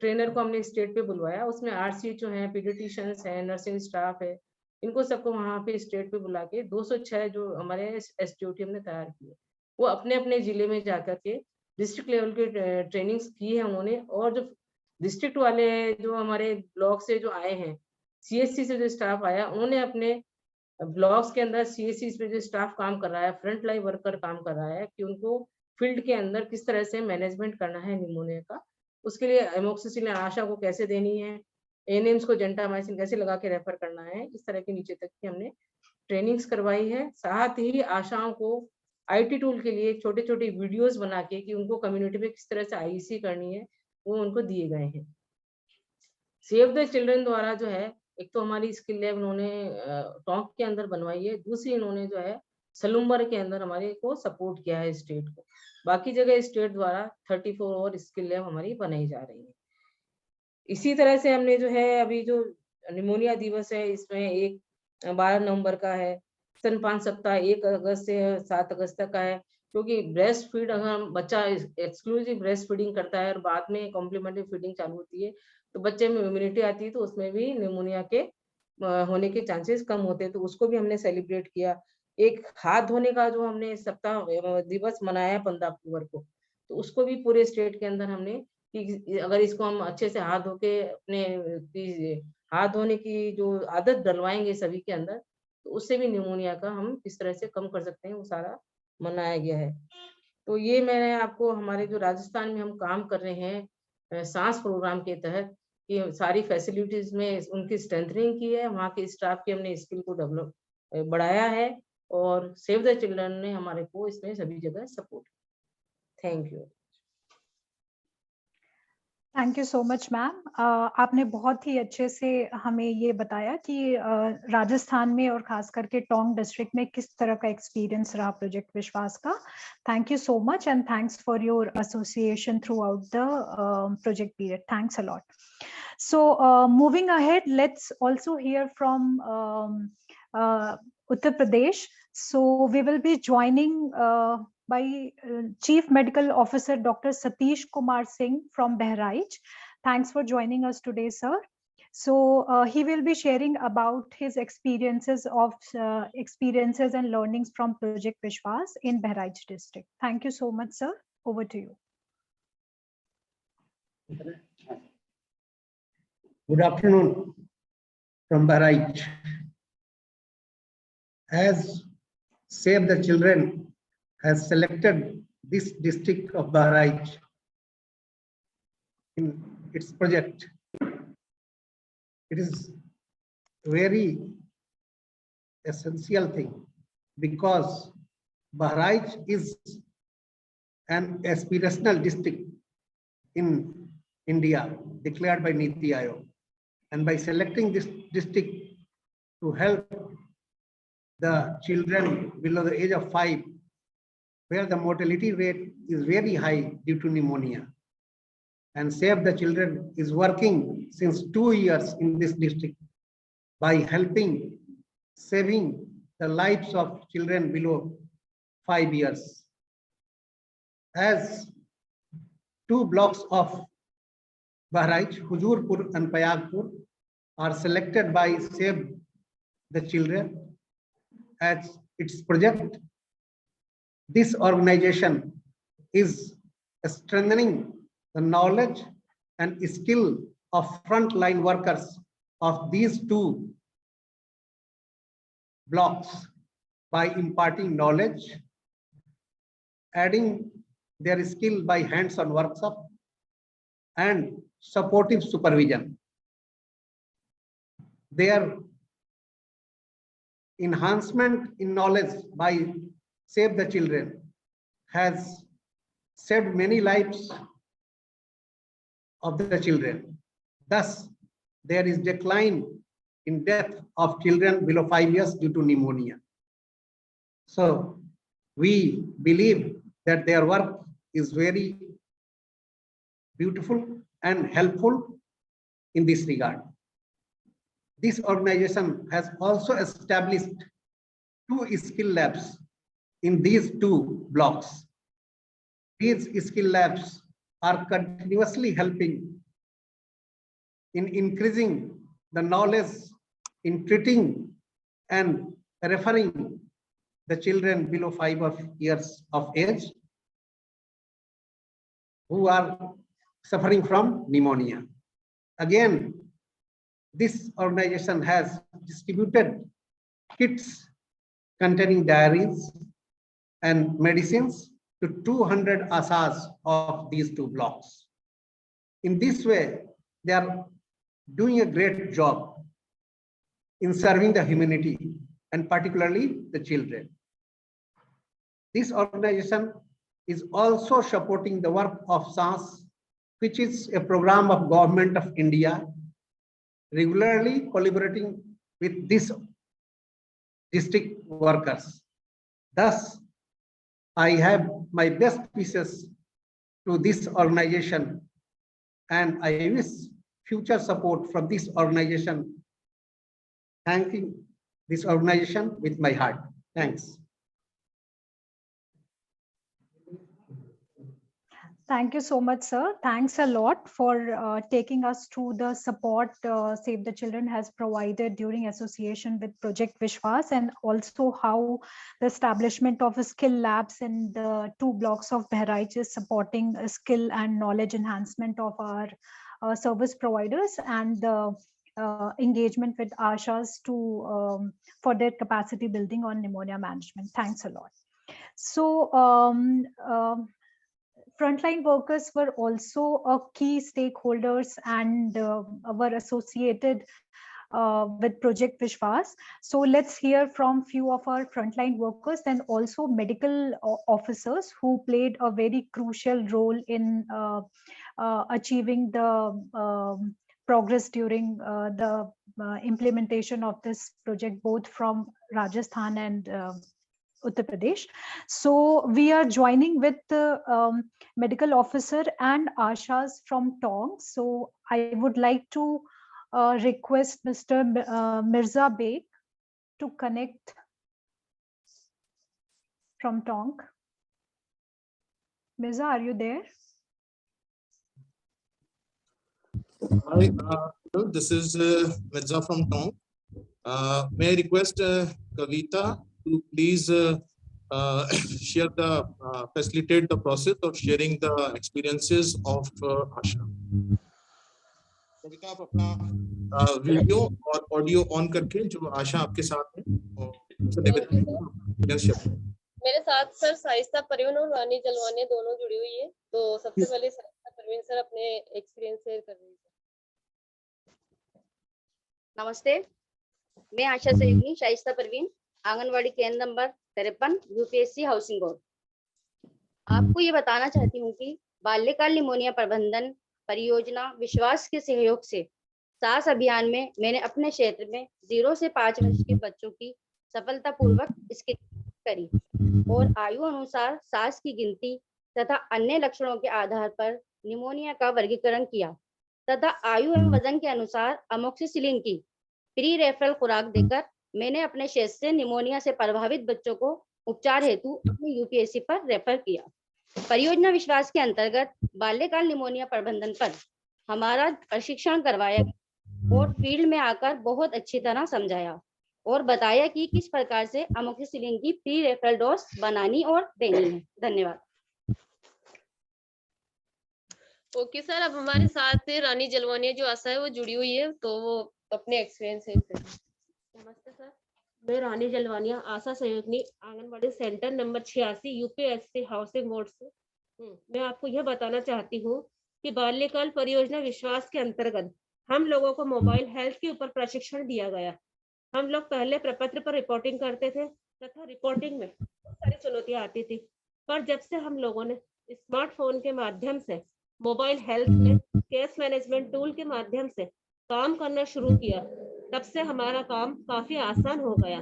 ट्रेनर को हमने स्टेट पे बुलवाया। उसमें आरसीएचओ हैं, पीडियाट्रिशियंस हैं, नर्सिंग स्टाफ है, इनको सबको वहाँ पे स्टेट पे बुला के 206 जो हमारे एसटीओटी हमने तैयार किए, वो अपने अपने जिले में जाकर के डिस्ट्रिक्ट लेवल की ट्रेनिंग्स की है उन्होंने। और जो डिस्ट्रिक्ट वाले जो हमारे ब्लॉक से जो आए हैं, सीएससी से जो स्टाफ आया, उन्होंने अपने ब्लॉक्स के अंदर सीएससी पे जो स्टाफ काम कर रहा है, फ्रंट लाइन वर्कर काम कर रहा है, कि उनको फील्ड के अंदर किस तरह से मैनेजमेंट करना है निमोनिया का। उसके लिए एमोक्सिसिलिन आशा को कैसे देनी है, एएनएम्स को जेंटामाइसिन कैसे लगा के रेफर करना है, इस तरह के नीचे तक की हमने ट्रेनिंग्स करवाई है। साथ ही आशाओं को आईटी टूल के लिए छोटे छोटे वीडियोस बना के कि उनको कम्युनिटी में किस तरह से आईसी करनी है वो उनको दिए गए हैं। सेव द चिल्ड्रन द्वारा जो है, एक तो हमारी स्किल लैब उन्होंने टोंक के अंदर बनवाई है, दूसरी इन्होंने जो है सलूम्बर के अंदर हमारे को सपोर्ट किया है स्टेट को। बाकी जगह स्टेट द्वारा 34 और स्किल लैब हमारी बनाई जा रही है। इसी तरह से हमने जो है अभी जो निमोनिया दिवस है, इसमें एक 12 नवंबर का है, स्तनपान सप्ताह 1 अगस्त से 7 अगस्त तक का है। क्योंकि ब्रेस्ट फीड अगर हम बच्चा एक्सक्लूसिव ब्रेस्ट फीडिंग करता है और बाद में कॉम्प्लीमेंट्री फीडिंग चालू होती है तो बच्चे में इम्यूनिटी आती है, तो उसमें भी निमोनिया के होने के चांसेस कम होते हैं, तो उसको भी हमने सेलिब्रेट किया। एक हाथ धोने का जो हमने सप्ताह दिवस मनाया 15 अक्टूबर को, तो उसको भी पूरे स्टेट के अंदर हमने कि अगर इसको हम अच्छे से हाथ धो के अपने हाथ धोने की जो आदत डलवाएंगे सभी के अंदर, तो उससे भी निमोनिया का हम किस तरह से कम कर सकते हैं वो सारा मनाया गया है। तो ये मैंने आपको हमारे जो राजस्थान में हम काम कर रहे हैं सांस प्रोग्राम के तहत, कि सारी फैसिलिटीज में उनकी स्ट्रेंथनिंग की है, वहाँ के स्टाफ की हमने स्किल को डेवलप बढ़ाया है, और सेव द चिल्ड्रन ने हमारे को इसमें सभी जगह support. Thank you. Thank you so much ma'am. आपने बहुत ही अच्छे से हमें ये बताया कि राजस्थान में और खास करके टोंक डिस्ट्रिक्ट में किस तरह का एक्सपीरियंस रहा प्रोजेक्ट विश्वास का। Thank you so much and thanks for your association through out the project period. Thanks a lot. So moving ahead, let's also hear from Uttar Pradesh. So we will be joining by Chief Medical Officer Dr. Satish Kumar Singh from Bahraich. Thanks for joining us today, sir. So he will be sharing about his experiences and learnings from Project Vishwaas in Bahraich district. Thank you so much, sir. Over to you. Good afternoon from Bahraich. As Save the Children has selected this district of Bahraich in its project, it is very essential thing because Bahraich is an aspirational district in India declared by Niti Aayog. And by selecting this district to help the children below the age of 5, where the mortality rate is very high due to pneumonia. And Save the Children is working since 2 years in this district by helping saving the lives of children below 5 years. As 2 blocks of Bahraich, Huzurpur and Payagpur are selected by Save the Children as its project. This organization is strengthening the knowledge and skill of frontline workers of these 2 blocks by imparting knowledge, adding their skill by hands-on workshop, and supportive supervision. Their enhancement in knowledge by Save the Children has saved many lives of the children. Thus, there is decline in death of children below 5 years due to pneumonia. So, we believe that their work is very beautiful and helpful in this regard. This organization has also established 2 skill labs in these 2 blocks. These skill labs are continuously helping in increasing the knowledge in treating and referring the children below 5 years of age who are suffering from pneumonia. Again, this organization has distributed kits containing diaries and medicines to 200 asas of these 2 blocks. In this way, they are doing a great job in serving the humanity and particularly the children. This organization is also supporting the work of SAS, which is a program of Government of India, regularly collaborating with these district workers. Thus, I have my best wishes to this organization, and I wish future support from this organization. Thanking this organization with my heart. Thanks. Thank you so much, sir. Thanks a lot for taking us through the support Save the Children has provided during association with Project Vishwaas, and also how the establishment of a skill labs in the 2 blocks of Bahraich is supporting a skill and knowledge enhancement of our service providers, and the engagement with ASHAs to for their capacity building on pneumonia management. Thanks a lot. So frontline workers were also a key stakeholders and were associated with Project Vishwaas. So let's hear from few of our frontline workers and also medical officers who played a very crucial role in achieving the progress during the implementation of this project, both from Rajasthan and Uttar Pradesh. So we are joining with the medical officer and Ashas from Tong. So I would like to request Mr. Mirza Beg to connect from Tong. Mirza, are you there? Hi, this is Mirza from Tong. May I request Kavita to please share the facilitate the process of sharing the experiences of Asha. कविता आप अपना video और audio on करके जो आशा आपके साथ है मेरे साथ सर साइस्ता परवीन और रानी जलवानी दोनों जुड़ी हुई है। तो सबसे पहले साइस्ता परवीन सर अपने एक्सपीरियंस शेयर कर रही है। नमस्ते, मैं आशा सहयोगी शाइस्ता परवीन, आंगनवाड़ी केंद्र नंबर 53, यूपीएससी हाउसिंग बोर्ड। आपको ये बताना चाहती हूँ कि बाल्यकाल निमोनिया प्रबंधन परियोजना विश्वास के सहयोग से सास अभियान में मैंने अपने क्षेत्र में 0 से 5 वर्ष के बच्चों की सफलतापूर्वक स्क्रीनिंग करी और आयु अनुसार सास की गिनती तथा अन्य लक्षणों के आधार पर निमोनिया का वर्गीकरण किया तथा आयु एवं वजन के अनुसार अमोक्सिसिलिन की प्री रेफरल खुराक देकर मैंने अपने क्षेत्र से निमोनिया से प्रभावित बच्चों को उपचार हेतु अपने यूपीएससी पर रेफर किया। परियोजना विश्वास के अंतर्गत बाल्यकाल निमोनिया प्रबंधन पर हमारा प्रशिक्षण करवाया और फील्ड में आकर बहुत अच्छी तरह समझाया और बताया कि किस प्रकार से अमोक्सिसिलिन की प्री रेफरल डोज बनानी और देनी है। धन्यवाद। ओके सर, अब हमारे साथ रानी जलवानी जो आशा है वो जुड़ी हुई है, तो वो अपने एक्सपीरियंस शेयर करें। नमस्ते सर, मैं रानी जलवानिया आशा सहयोगी anganwadi centre number 86 UPSC housing board से मैं आपको यह बताना चाहती हूँ कि बाल्यकाल परियोजना विश्वास के अंतर्गत हम लोगों को मोबाइल हेल्थ के ऊपर प्रशिक्षण दिया गया। हम लोग पहले प्रपत्र पर रिपोर्टिंग करते थे तथा रिपोर्टिंग में बहुत सारी चुनौतियां आती थी, पर जब से हम लोगों ने स्मार्टफोन के माध्यम से मोबाइल हेल्थ में केस मैनेजमेंट टूल के माध्यम से काम करना शुरू किया, तब से हमारा काम काफी आसान हो गया।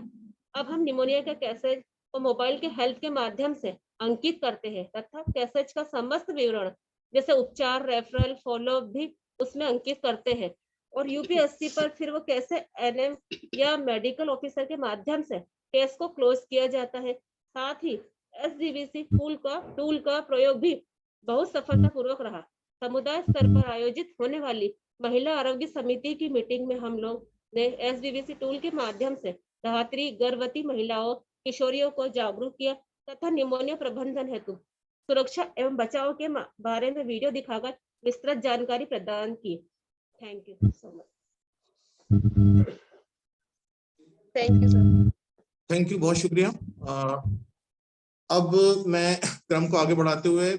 अब हम निमोनिया के केसेज को मोबाइल के हेल्थ के माध्यम से अंकित करते हैं तथा केसेज का समस्त विवरण जैसे उपचार, रेफरल, फॉलोअप भी उसमें अंकित करते हैं और यूपीएससी पर फिर वो कैसे एनएम या मेडिकल ऑफिसर के माध्यम से केस को क्लोज किया जाता है। साथ ही एसबीसीसी टूल का प्रयोग भी बहुत सफलतापूर्वक रहा। समुदाय स्तर पर आयोजित होने वाली महिला आरोग्य समिति की मीटिंग में हम लोग ने एसबीसीसी टूल के माध्यम से धात्री, गर्भवती महिलाओं, किशोरियों को जागरूक किया तथा निमोनिया प्रबंधन हेतु सुरक्षा एवं बचाव के बारे में वीडियो दिखाकर विस्तृत जानकारी प्रदान की। Thank you so much. Thank you sir. Thank you, बहुत शुक्रिया। अब मैं क्रम को आगे बढ़ाते हुए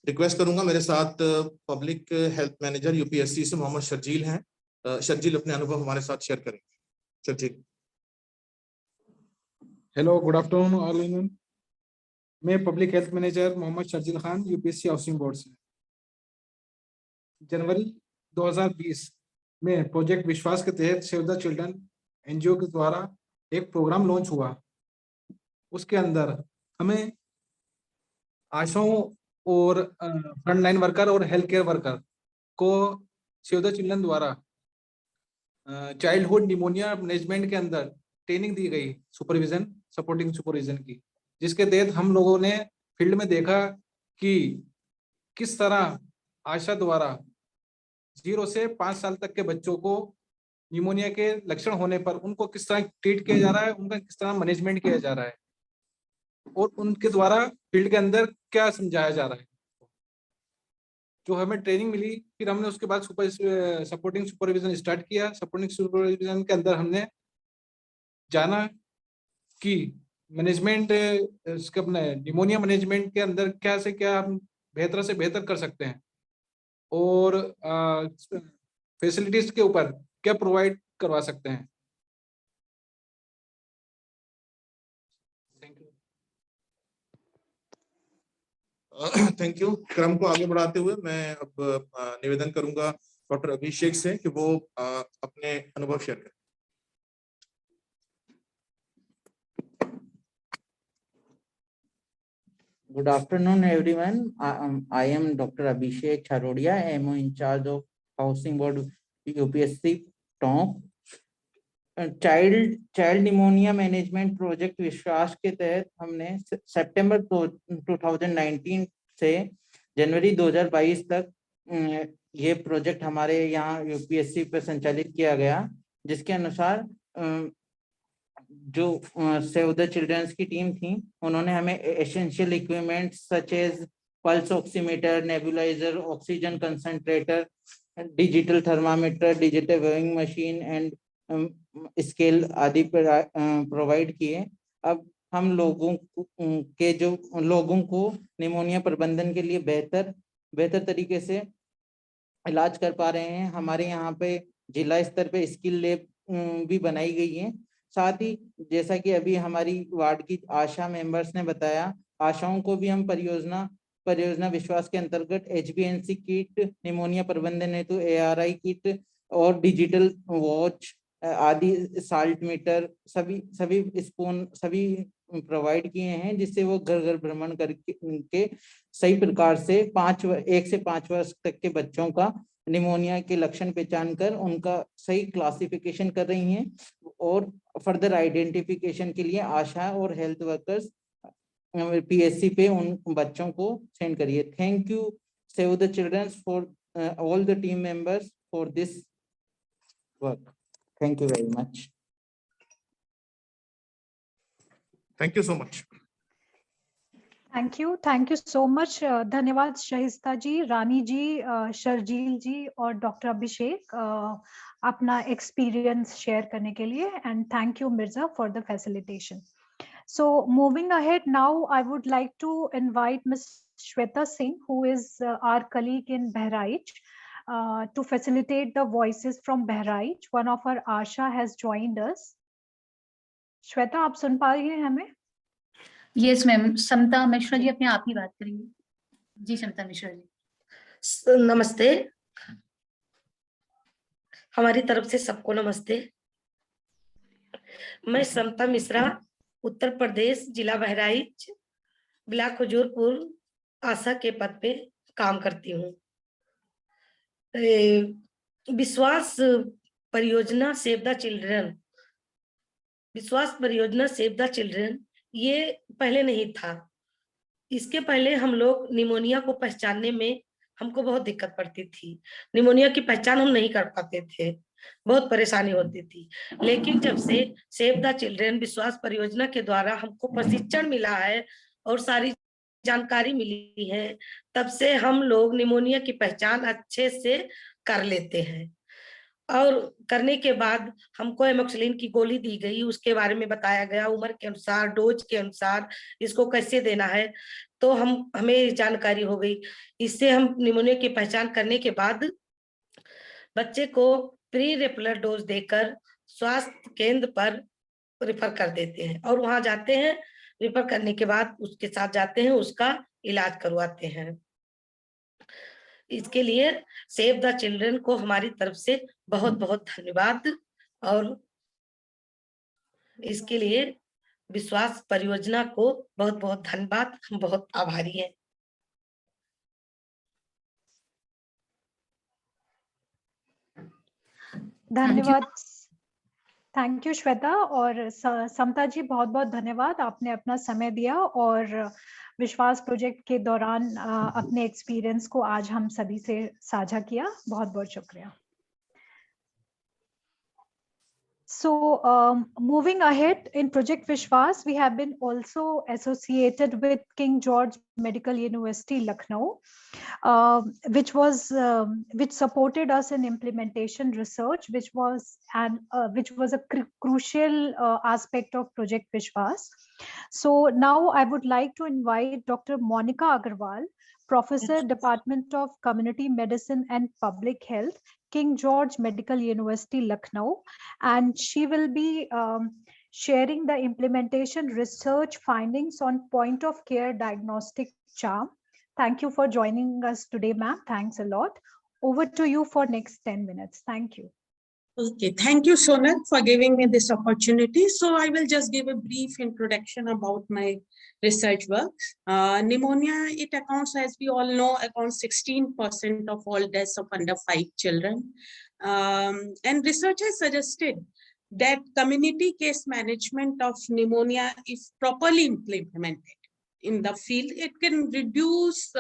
रिक्वेस्ट करूंगा, मेरे साथ पब्लिक हेल्थ मैनेजर यूपीएससी से मोहम्मद शर्जील हैं। शर्जील अपने अनुभव हमारे साथ शेयर करेंगे। Sharjeel. Hello, good afternoon all in. मैं public health manager Mohammad Sharjeel Khan, UPSC housing board से। जनवरी 2020 में प्रोजेक्ट विश्वास के तहत सेव द चिल्ड्रन एनजीओ के द्वारा एक प्रोग्राम लॉन्च हुआ। उसके अंदर हमें आशाओं और फ्रंटलाइन वर्कर और हेल्थ केयर वर्कर को सेव द चिल्ड्रन द्वारा चाइल्डहुड निमोनिया मैनेजमेंट के अंदर ट्रेनिंग दी गई, सुपरविजन, सपोर्टिंग सुपरविजन की, जिसके तहत हम लोगों ने फील्ड में देखा कि किस तरह आशा द्वारा 0 से 5 साल तक के बच्चों को निमोनिया के लक्षण होने पर उनको किस तरह ट्रीट किया जा रहा है, उनका किस तरह मैनेजमेंट किया जा रहा है और उनके द्वारा फील्ड के अंदर क्या समझाया जा रहा है। जो हमें ट्रेनिंग मिली, फिर हमने उसके बाद सपोर्टिंग सुपरविजन स्टार्ट किया। सपोर्टिंग सुपरविजन के अंदर हमने जाना कि मैनेजमेंट अपने निमोनिया मैनेजमेंट के अंदर क्या से क्या हम बेहतर से बेहतर कर सकते हैं और फैसिलिटीज के ऊपर क्या प्रोवाइड करवा सकते हैं। Thank you. क्रम को आगे बढ़ाते हुए मैं अब निवेदन करूंगा डॉक्टर अभिषेक से कि वो अपने अनुभव शेयर करें। Good afternoon, everyone. I am Dr. Abhishek Charodia. I am in charge of Housing Board UPSC TONK. Child pneumonia management project विश्वास के तहत हमने सितंबर 2019 से जनवरी 2022 तक ये प्रोजेक्ट हमारे यहाँ यूपीएससी पे संचालित किया गया, जिसके अनुसार जो सेव द चिल्ड्रंस की टीम थी उन्होंने हमें essential equipment such as pulse oximeter, nebuliser, oxygen concentrator, digital thermometer, digital weighing machine and scale आदि प्रोवाइड किए। अब हम लोगों को निमोनिया प्रबंधन के लिए बेहतर तरीके से इलाज कर पा रहे हैं। हमारे यहाँ पे जिला स्तर पे स्किल लैब भी बनाई गई है। साथ ही जैसा कि अभी हमारी वार्ड की आशा मेंबर्स ने बताया, आशाओं को भी हम परियोजना विश्वास के अंतर्गत HbA1c किट, निमोनिया प्रबंधन हेतु ARI किट और डिजिटल वॉच आदि, साल्ट मीटर, सभी स्पून सभी प्रोवाइड किए हैं, जिससे वो घर घर भ्रमण करके सही प्रकार से 1 से 5 वर्ष तक के बच्चों का निमोनिया के लक्षण पहचान कर उनका सही क्लासिफिकेशन कर रही हैं और फर्दर आइडेंटिफिकेशन के लिए आशा और हेल्थ वर्कर्स PSC पे उन बच्चों को सेंड करिए। Thank you save the childrens for all the team members for this work. Thank you very much. Thank you so much. Thank you so much. धन्यवाद शाइस्ता जी, रानी जी, शर्जील जी और डॉक्टर अभिषेक अपना एक्सपीरियंस शेयर करने के लिए, and thank you Mirza for the facilitation. So moving ahead now, I would like to invite Ms. Shweta Singh, who is our colleague in Bahraich, to facilitate the voices from Bahraich. One of our Asha has joined us. Shweta, आप सुन पा रही हैं हमें? Yes ma'am, समता मिश्रा जी अपने आप ही बात करेंगे। जी समता मिश्रा जी। नमस्ते, हमारी तरफ से सबको नमस्ते। मैं समता मिश्रा, उत्तर प्रदेश, जिला बहराइच, ब्लॉक हुजूरपुर, आशा के पद पे काम करती हूँ। विश्वास परियोजना सेव द चिल्ड्रन, विश्वास परियोजना सेव द चिल्ड्रन ये पहले नहीं था। इसके पहले हम लोग निमोनिया को पहचानने में हमको बहुत दिक्कत पड़ती थी। निमोनिया की पहचान हम नहीं कर पाते थे, बहुत परेशानी होती थी। लेकिन जब से सेव द चिल्ड्रन विश्वास परियोजना के द्वारा हमको प्रशिक्षण मिला है और सारी जानकारी मिली है, तब से हम लोग निमोनिया की पहचान अच्छे से कर लेते हैं। और करने के बाद हमको एमोक्सिलिन की गोली दी गई, उसके बारे में बताया गया, उम्र के अनुसार, डोज के अनुसार इसको कैसे देना है, तो हमें जानकारी हो गई। इससे हम निमोनिया की पहचान करने के बाद बच्चे को प्री रेफरल डोज देकर स्वास्थ्य केंद्र पर रेफर कर देते हैं और वहां जाते हैं, रेफर करने के बाद उसके साथ जाते हैं, उसका इलाज करवाते हैं। इसके लिए सेव द चिल्ड्रन को हमारी तरफ से बहुत बहुत धन्यवाद और इसके लिए विश्वास परियोजना को बहुत बहुत धन्यवाद। हम बहुत आभारी हैं। धन्यवाद। थैंक यू श्वेता और समता जी, बहुत बहुत धन्यवाद, आपने अपना समय दिया और विश्वास प्रोजेक्ट के दौरान अपने एक्सपीरियंस को आज हम सभी से साझा किया। बहुत बहुत शुक्रिया। So moving ahead in Project Vishwaas, we have been also associated with King George Medical University, Lucknow, which supported us in implementation research, which was a crucial aspect of Project Vishwaas. So now I would like to invite Dr. Monica Agarwal, Professor, Department of Community Medicine and Public Health, King George Medical University, Lucknow, and she will be sharing the implementation research findings on point of care diagnostic charm. Thank you for joining us today, ma'am. Thanks a lot. Over to you for next 10 minutes. Thank you. Okay, thank you, Sonal, for giving me this opportunity. So I will just give a brief introduction about my research work. Pneumonia, it accounts, as we all know, accounts 16% of all deaths of under 5 children. And research has suggested that community case management of pneumonia, if properly implemented in the field, it can reduce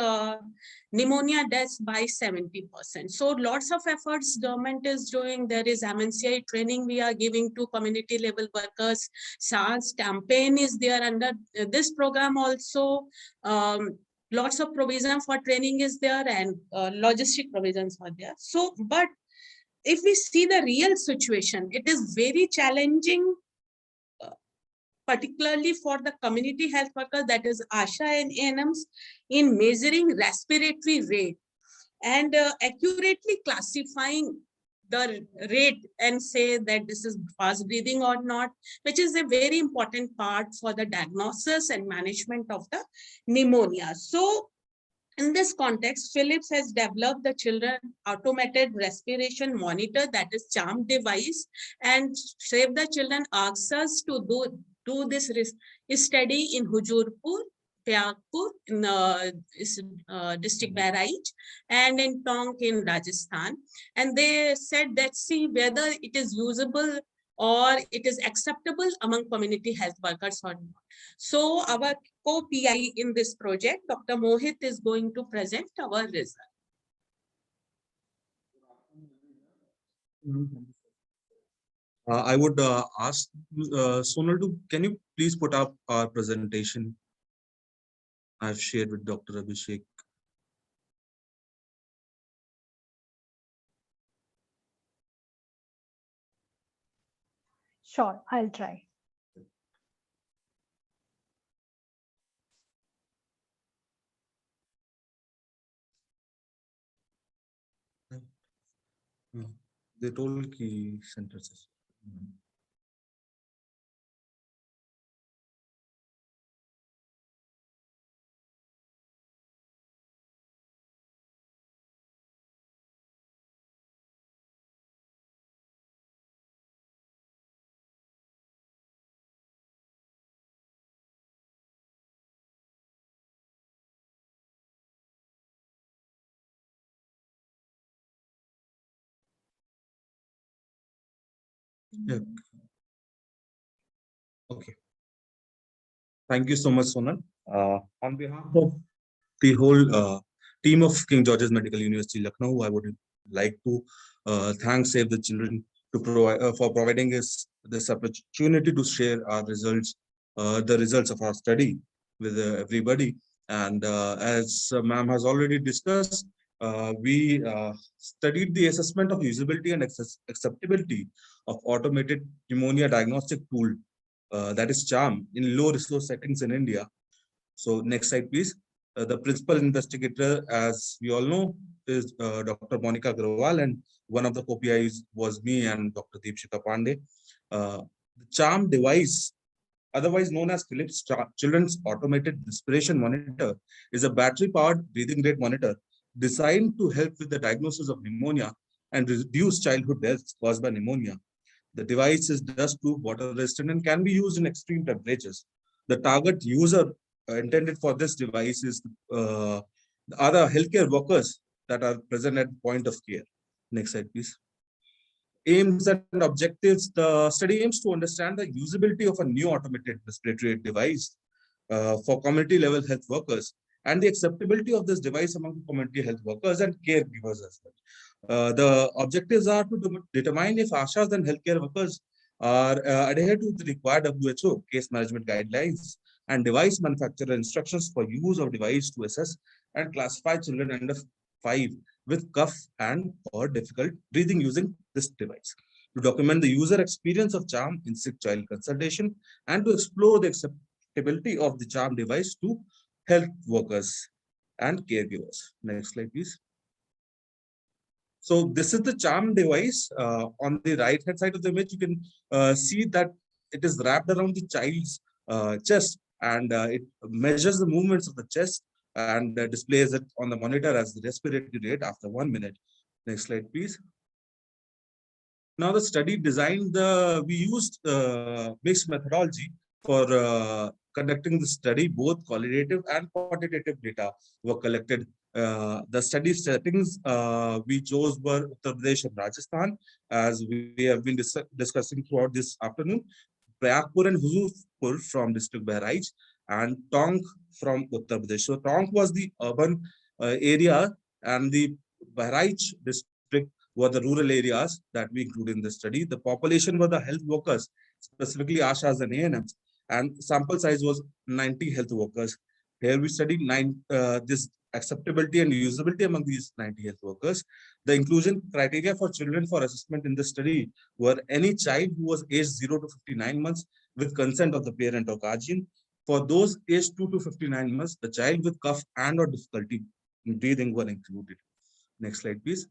pneumonia deaths by 70%. So lots of efforts government is doing. There is MNCI training we are giving to community level workers. SARS campaign is there under this program also. Lots of provision for training is there and logistic provisions are there. So, but if we see the real situation, it is very challenging, particularly for the community health workers, that is ASHA and ANMs, in measuring respiratory rate and accurately classifying the rate and say that this is fast breathing or not, which is a very important part for the diagnosis and management of the pneumonia. So in this context, Philips has developed the children automated respiration monitor, that is CHARM device, and Save the Children asks us to do this study in Hujurpur, Pyagpur in district Bahraich, and in Tonk in Rajasthan. And they said that see whether it is usable or it is acceptable among community health workers or not. So our co-PI in this project, Dr. Mohit, is going to present our result. I would ask Sonal can you please put up our presentation I've shared with Dr. Abhishek. Sure, I'll try. They told key sentences. Yeah. Okay. Thank you so much, Sonal. On behalf of the whole team of King George's Medical University, Lucknow, I would like to thank Save the Children for providing us this opportunity to share our results, the results of our study with everybody. And as ma'am has already discussed, we studied the assessment of usability and acceptability of automated pneumonia diagnostic tool, that is CHARM, in low resource settings in India. So next slide, please. The principal investigator, as we all know, is Dr. Monica Agrawal, and one of the co-PIs was me and Dr. Deepshika Pandey. The CHARM device, otherwise known as Philips Children's Automated Respiration Monitor, is a battery-powered breathing rate monitor designed to help with the diagnosis of pneumonia and reduce childhood deaths caused by pneumonia. The device is dust-proof, water-resistant, and can be used in extreme temperatures. The target user intended for this device is the other healthcare workers that are present at point of care. Next slide, please. Aims and objectives. The study aims to understand the usability of a new automated respiratory device for community level health workers and the acceptability of this device among community health workers and caregivers as well. The objectives are to determine if ASHAs and healthcare workers are adhere to the required WHO case management guidelines and device manufacturer instructions for use of device to assess and classify children under 5 with cough and or difficult breathing using this device, to document the user experience of CHARM in sick child consultation, and to explore the acceptability of the CHARM device to health workers and caregivers. Next slide, please. So this is the CHARM device. On the right hand side of the image, you can see that it is wrapped around the child's chest, and it measures the movements of the chest and displays it on the monitor as the respiratory rate after 1 minute. Next slide, please. Now the study design, we used mixed methodology for conducting the study. Both qualitative and quantitative data were collected. The study settings we chose were Uttar Pradesh and Rajasthan, as we have been discussing throughout this afternoon. Prayagpur and Huzurpur from district Bahraich, and Tonk from Uttar Pradesh. So Tonk was the urban area, and the Bahraich district were the rural areas that we included in the study. The population were the health workers, specifically ASHAs and ANMs, and sample size was 90 health workers. Here we studied this acceptability and usability among these 90 health workers. The inclusion criteria for children for assessment in the study were any child who was aged 0 to 59 months with consent of the parent or guardian. For those aged 2 to 59 months, the child with cough and or difficulty in breathing were included. Next slide, please.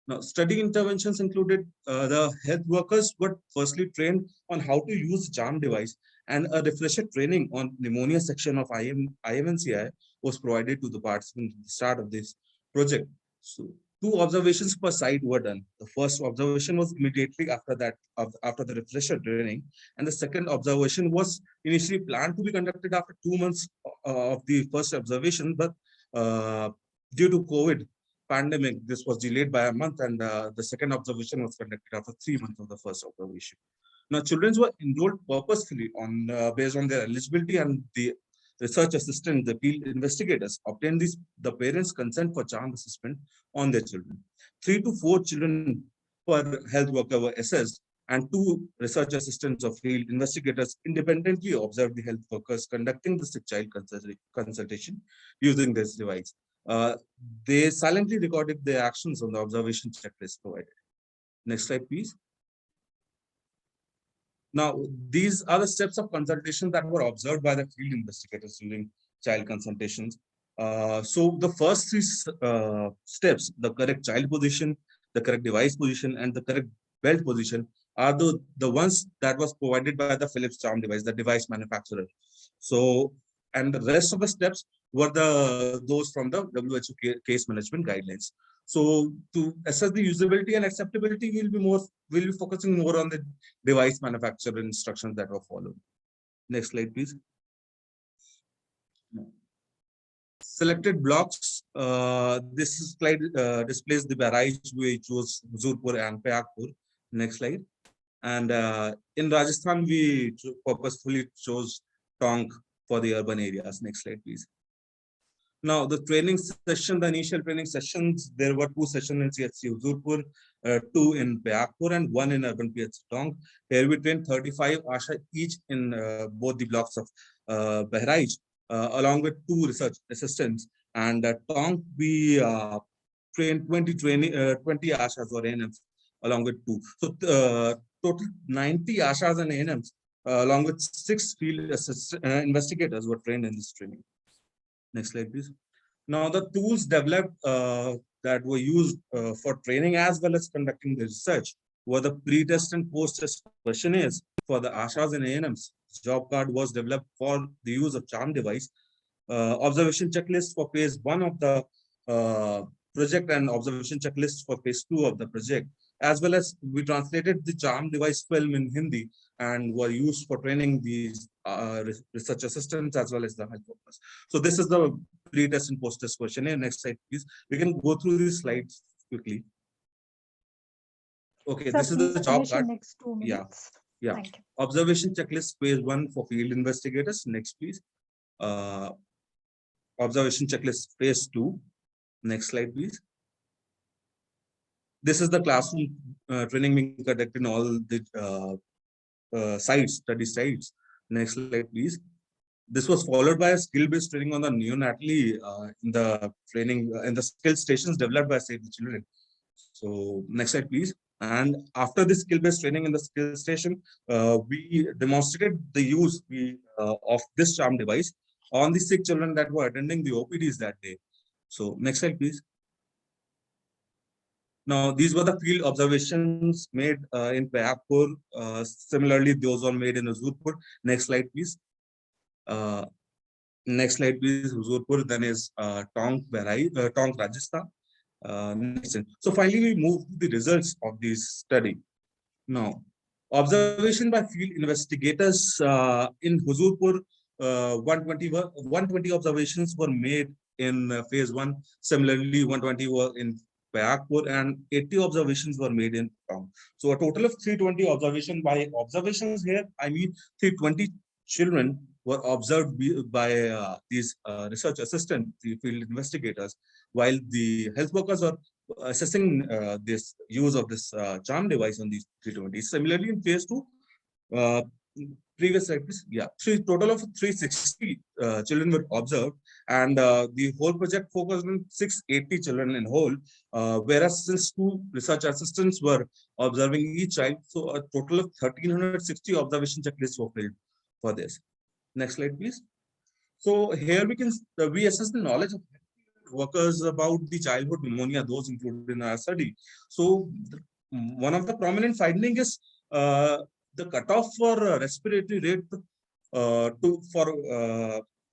Now, study interventions included the health workers were firstly trained on how to use the CHARM device, and a refresher training on pneumonia section of IMNCI was provided to the participants at the start of this project. So 2 observations per site were done. The first observation was immediately after that, after the refresher training, and the second observation was initially planned to be conducted after 2 months of the first observation, but due to COVID pandemic, this was delayed by a month, and the second observation was conducted after 3 months of the first observation. Now, children were enrolled purposefully on based on their eligibility, and the research assistant, the field investigators, obtained the parents' consent for CHARM assessment on their children. 3 to 4 children per health worker were assessed, and 2 research assistants or field investigators independently observed the health workers conducting the sick child consultation using this device. They silently recorded their actions on the observation checklist provided. Next slide, please. Now, these are the steps of consultation that were observed by the field investigators during child consultations. So the first 3 steps, the correct child position, the correct device position, and the correct belt position, are the ones that was provided by the Philips CHARM device, the device manufacturer. So, and the rest of the steps were those from the WHO case management guidelines. So to assess the usability and acceptability, we'll be focusing more on the device manufacturer instructions that were followed. Next slide, please. Selected blocks. This slide displays the Bahraich, we chose Huzurpur and Prayagpur. Next slide. And in Rajasthan, we purposefully chose Tonk for the urban areas. Next slide, please. Now, the training session, the initial training sessions, there were 2 sessions in CHC Huzurpur, 2 in Prayagpur, and 1 in urban PHC Tonk. Here we trained 35 ASHA each in both the blocks of Bahraich, along with 2 research assistants. And at Tonk, we trained 20 ASHAs or ANMs, along with 2. So total 90 ASHAs and ANMs, along with 6 field investigators were trained in this training. Next slide, please. Now, the tools developed that were used for training as well as conducting the research were the pre-test and post-test questionnaires for the ASHAs and ANMs. Job card was developed for the use of charm device, observation checklist for phase 1 of the project and observation checklist for phase 2 of the project, as well as we translated the charm device film in Hindi and were used for training these research assistants as well as the health workers. So this is the pre-test and post-test questionnaire. Next slide, please. We can go through these slides quickly. Okay, this is the job card. Next 2 minutes. Yeah. Thank you. Observation checklist phase 1 for field investigators. Next, please. Observation checklist phase 2. Next slide, please. This is the classroom training being conducted in all the sites, study sites. Next slide, please. This was followed by a skill-based training on the neonatally in the training in the skill stations developed by Save the Children. So next slide, please. And after this skill-based training in the skill station, we demonstrated the use of this charm device on the sick children that were attending the OPDs that day. So next slide, please. Now, these were the field observations made in Payapur. Similarly, those were made in Huzurpur. Next slide, please. Next slide, please. Huzurpur, then is Tonk, Rajasthan. So finally, we move to the results of this study. Now, observation by field investigators in Huzurpur, 120 observations were made in phase 1. Similarly, 120 were in Payakpur and 80 observations were made in Tonk. So a total of 320 observations. By observations here, I mean 320 children were observed by these research assistants, the field investigators, while the health workers are assessing this use of this charm device on these 320. Similarly, in phase 2, previous slide, please. Yeah, total of 360 children were observed, and the whole project focused on 680 children in whole, whereas since 2 research assistants were observing each child, so a total of 1,360 observation checklists were filled for this. Next slide, please. So here we assess the knowledge of workers about the childhood pneumonia, those included in our study. So one of the prominent findings is the cutoff for respiratory rate for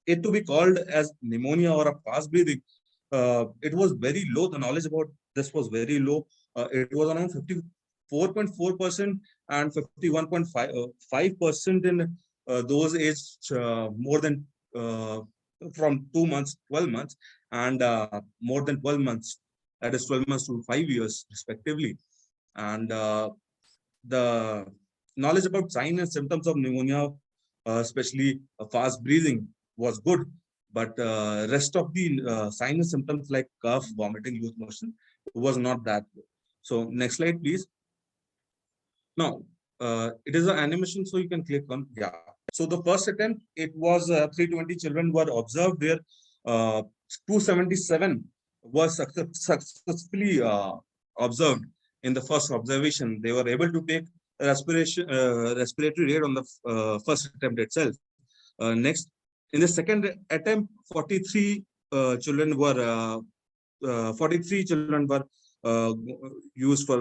it to be called as pneumonia or a fast breathing. It was very low. The knowledge about this was very low. It was around 54.4% and 51.5% in those aged more than from 2 months, 12 months, and more than 12 months, that is 12 months to 5 years respectively. And the knowledge about signs and symptoms of pneumonia, especially fast breathing, was good, but rest of the signs and symptoms like cough, vomiting, loose motion was not that good. So next slide, please. Now, it is an animation, so you can click on, yeah. So the first attempt, it was 320 children were observed where 277 was successfully observed in the first observation. They were able to take respiratory rate on the first attempt itself. Next, in the second attempt, 43 children were used for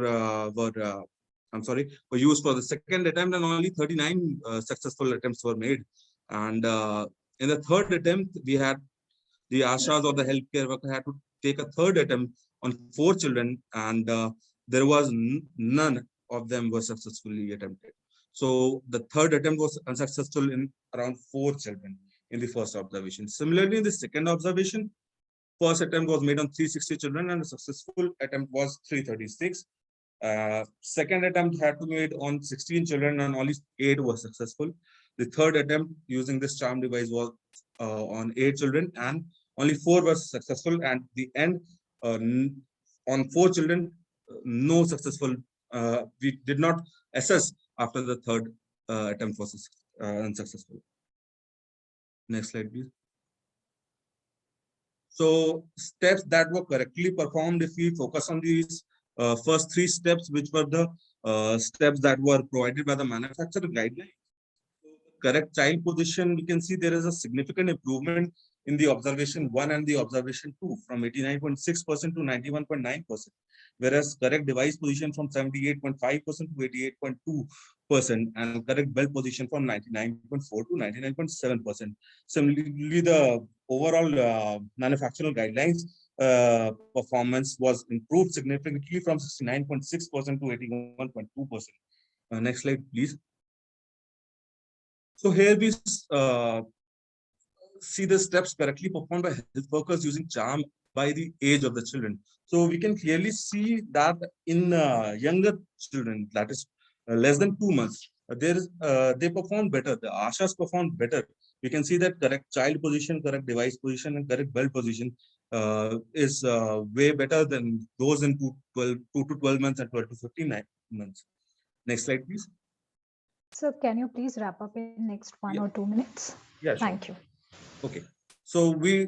were used for the second attempt, and only 39 successful attempts were made. And in the third attempt, we had the ASHAs or the healthcare worker had to take a third attempt on 4 children, and there was none of them were successfully attempted. So the third attempt was unsuccessful in around 4 children in the first observation. Similarly, in the second observation, first attempt was made on 360 children and the successful attempt was 336. Second attempt had to be made on 16 children and only 8 were successful. The third attempt using this charm device was on 8 children and only 4 were successful. And the end on 4 children, no successful. We did not assess after the third attempt was unsuccessful. Next slide, please. So steps that were correctly performed, if we focus on these first 3 steps, which were the steps that were provided by the manufacturer guideline. So correct child position, we can see there is a significant improvement in the observation 1 and the observation 2 from 89.6% to 91.9%, whereas correct device position from 78.5% to 88.2%, and correct belt position from 99.4 to 99.7%. Similarly, the overall manufacturing guidelines performance was improved significantly from 69.6% to 81.2%. Next slide, please. So here we see the steps correctly performed by health workers using charm by the age of the children. So we can clearly see that in younger children, that is less than 2 months, they perform better. The ASHAs perform better. We can see that correct child position, correct device position, and correct belt position is way better than those in 2 to 12 months and 12 to 15 months. Next slide, please. So can you please wrap up in next 1 or 2 minutes? Yeah, sure. Thank you. Okay, so we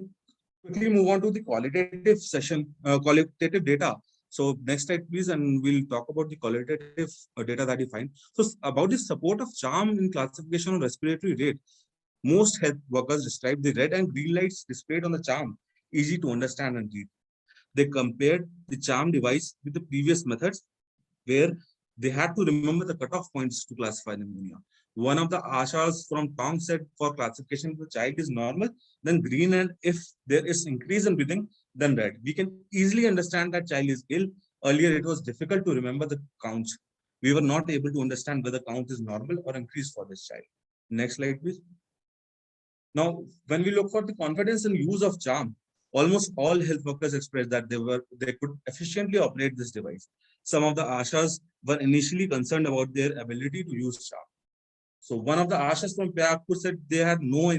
quickly move on to the qualitative session, qualitative data. So next slide, please, and we'll talk about the qualitative data that you find. So about the support of charm in classification of respiratory rate, most health workers describe the red and green lights displayed on the charm easy to understand and read. They compared the charm device with the previous methods where they had to remember the cutoff points to classify pneumonia. One of the ASHAs from Tong said for classification, if the child is normal, then green, and if there is increase in breathing, then red. We can easily understand that child is ill. Earlier, it was difficult to remember the counts. We were not able to understand whether count is normal or increased for this child. Next slide, please. Now, when we look for the confidence in use of charm, almost all health workers expressed that they could efficiently operate this device. Some of the ASHAs were initially concerned about their ability to use charm. So one of the ASHAs from Pyagpur said they had no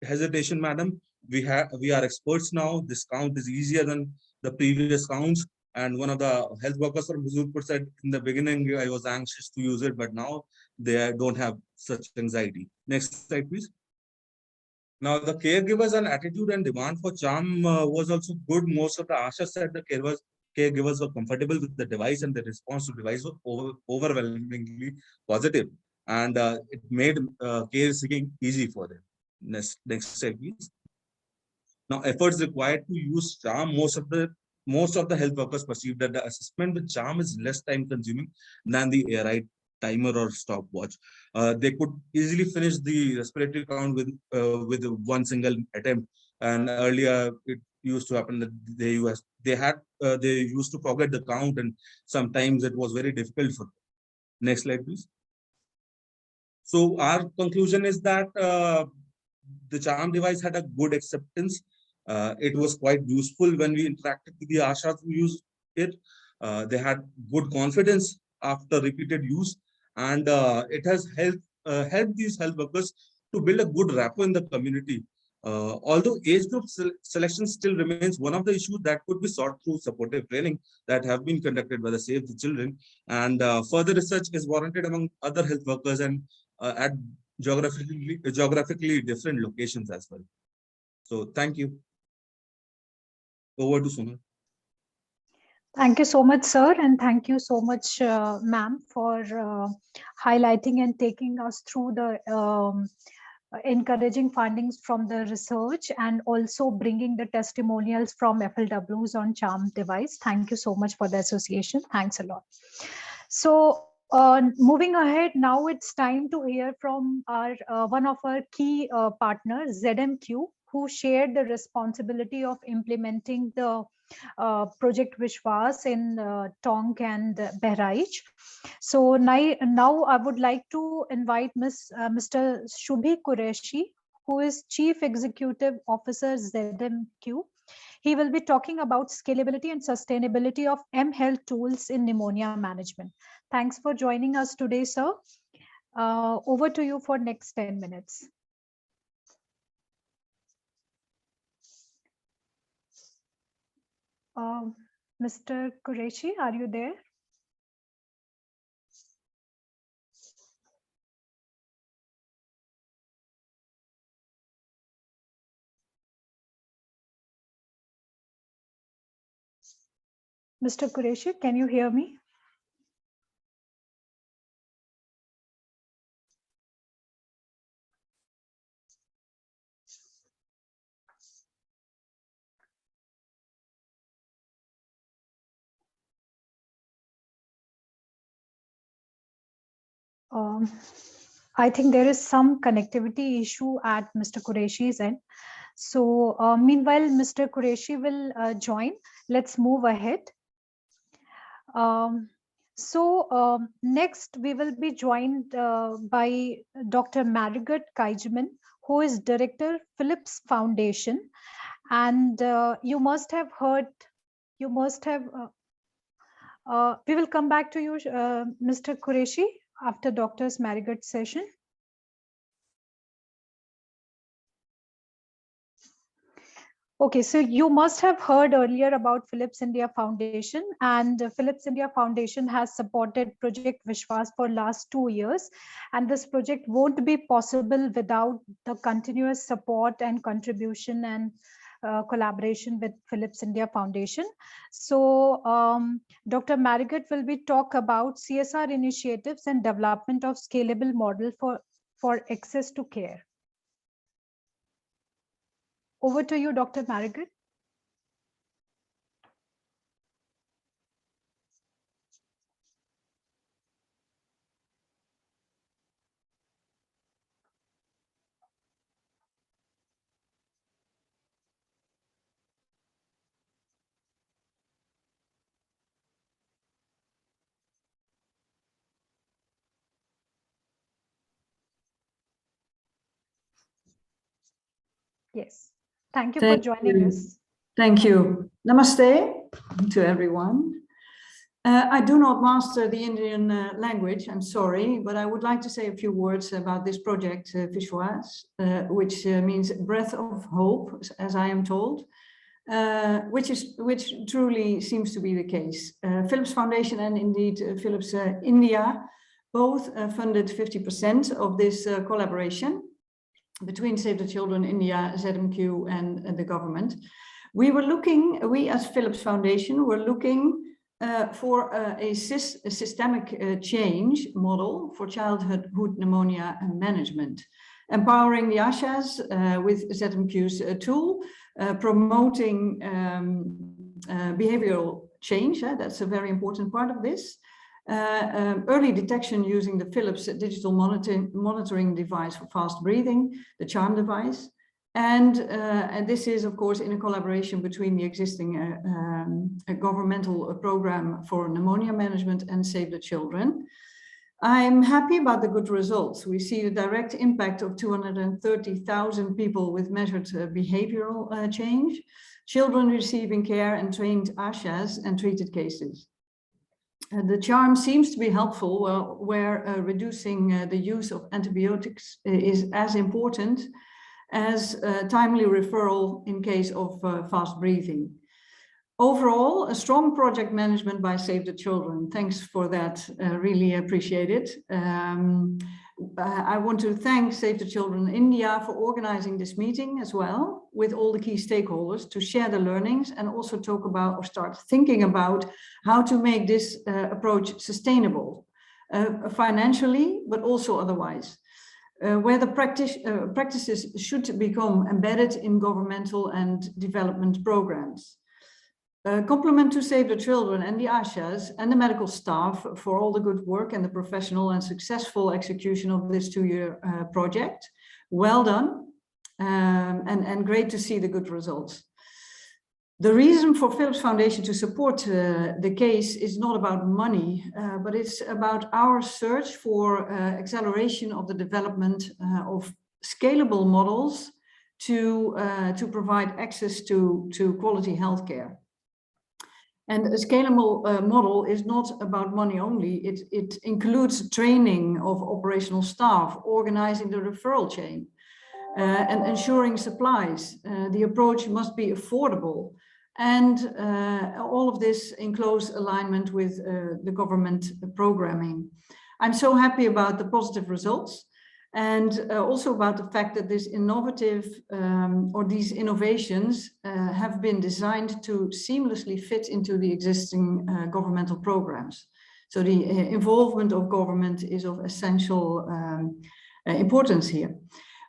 hesitation, madam. We are experts now. This count is easier than the previous counts. And one of the health workers from Huzurpur said, in the beginning, I was anxious to use it, but now they don't have such anxiety. Next slide, please. Now, the caregivers and attitude and demand for charm was also good. Most of the ASHAs said the caregivers were comfortable with the device, and the response to the device was overwhelmingly positive. And it made care seeking easy for them. Next slide, please. Now, efforts required to use charm. Most of the health workers perceive that the assessment with charm is less time consuming than the ARI timer or stopwatch. They could easily finish the respiratory count with one single attempt. And earlier, it used to happen that they used to forget the count, and sometimes it was very difficult for them. Next slide, please. So our conclusion is that the charm device had a good acceptance. It was quite useful when we interacted with the ASHAs who used it. They had good confidence after repeated use, and it has helped these health workers to build a good rapport in the community. Although age group selection still remains one of the issues that could be sought through supportive training that have been conducted by the Save the Children, and further research is warranted among other health workers and at geographically different locations as well. So thank you. Over to Sonal. Thank you so much, sir, and thank you so much, ma'am, for highlighting and taking us through the encouraging findings from the research and also bringing the testimonials from FLWs on charm device. Thank you so much for the association. Thanks a lot. So moving ahead, now it's time to hear from our one of our key partners, ZMQ, who shared the responsibility of implementing the Project Vishwaas in Tonk and Bahraich. So now I would like to invite Mr. Shubhi Qureshi, who is Chief Executive Officer ZMQ. He will be talking about scalability and sustainability of mHealth tools in pneumonia management. Thanks for joining us today, sir. Over to you for next 10 minutes. Mr. Qureshi, are you there? Mr. Qureshi, can you hear me? I think there is some connectivity issue at Mr. Qureshi's end. So meanwhile, Mr. Qureshi will join. Let's move ahead. Next, we will be joined by Dr. Marigot Kaijaman, who is Director, Philips Foundation. And you must have heard, we will come back to you, Mr. Qureshi, after Dr. Marigot's session. Okay, so you must have heard earlier about Philips India Foundation, and Philips India Foundation has supported Project Vishwaas for last 2 years. And this project won't be possible without the continuous support and contribution and collaboration with Philips India Foundation. So Dr. Marigot will be talk about CSR initiatives and development of scalable model for access to care. Over to you, Dr. Marigot. Yes. Thank you for joining us. Thank you. Namaste to everyone. I do not master the Indian language, I'm sorry, but I would like to say a few words about this project, Vishwaas, which means breath of hope, as I am told, which truly seems to be the case. Philips Foundation and indeed Philips India both funded 50% of this collaboration between Save the Children India, ZMQ and the government. We as Philips Foundation were looking for a systemic change model for childhood pneumonia management, empowering the ASHAs with ZMQ's tool, promoting behavioral change, that's a very important part of this, early detection using the Philips digital monitoring device for fast breathing, the CHARM device, and this is, of course, in a collaboration between the existing governmental program for pneumonia management and Save the Children. I'm happy about the good results. We see the direct impact of 230,000 people with measured behavioral change, children receiving care and trained ASHAs and treated cases. The CHARM seems to be helpful where reducing the use of antibiotics is as important as timely referral in case of fast breathing. Overall, a strong project management by Save the Children. Thanks for that, really appreciate it. I want to thank Save the Children India for organizing this meeting as well with all the key stakeholders to share the learnings and also talk about or start thinking about how to make this approach sustainable, financially, but also otherwise. Where the practices should become embedded in governmental and development programs. Compliment to Save the Children and the ASHAs and the medical staff for all the good work and the professional and successful execution of this 2-year project. Well done, and great to see the good results. The reason for Philips Foundation to support the case is not about money, but it's about our search for acceleration of the development of scalable models to provide access to quality healthcare. And a scalable model is not about money only. It includes training of operational staff, organizing the referral chain, and ensuring supplies. The approach must be affordable. And all of this in close alignment with the government programming. I'm so happy about the positive results and also about the fact that this innovative or these innovations have been designed to seamlessly fit into the existing governmental programs. So the involvement of government is of essential importance here.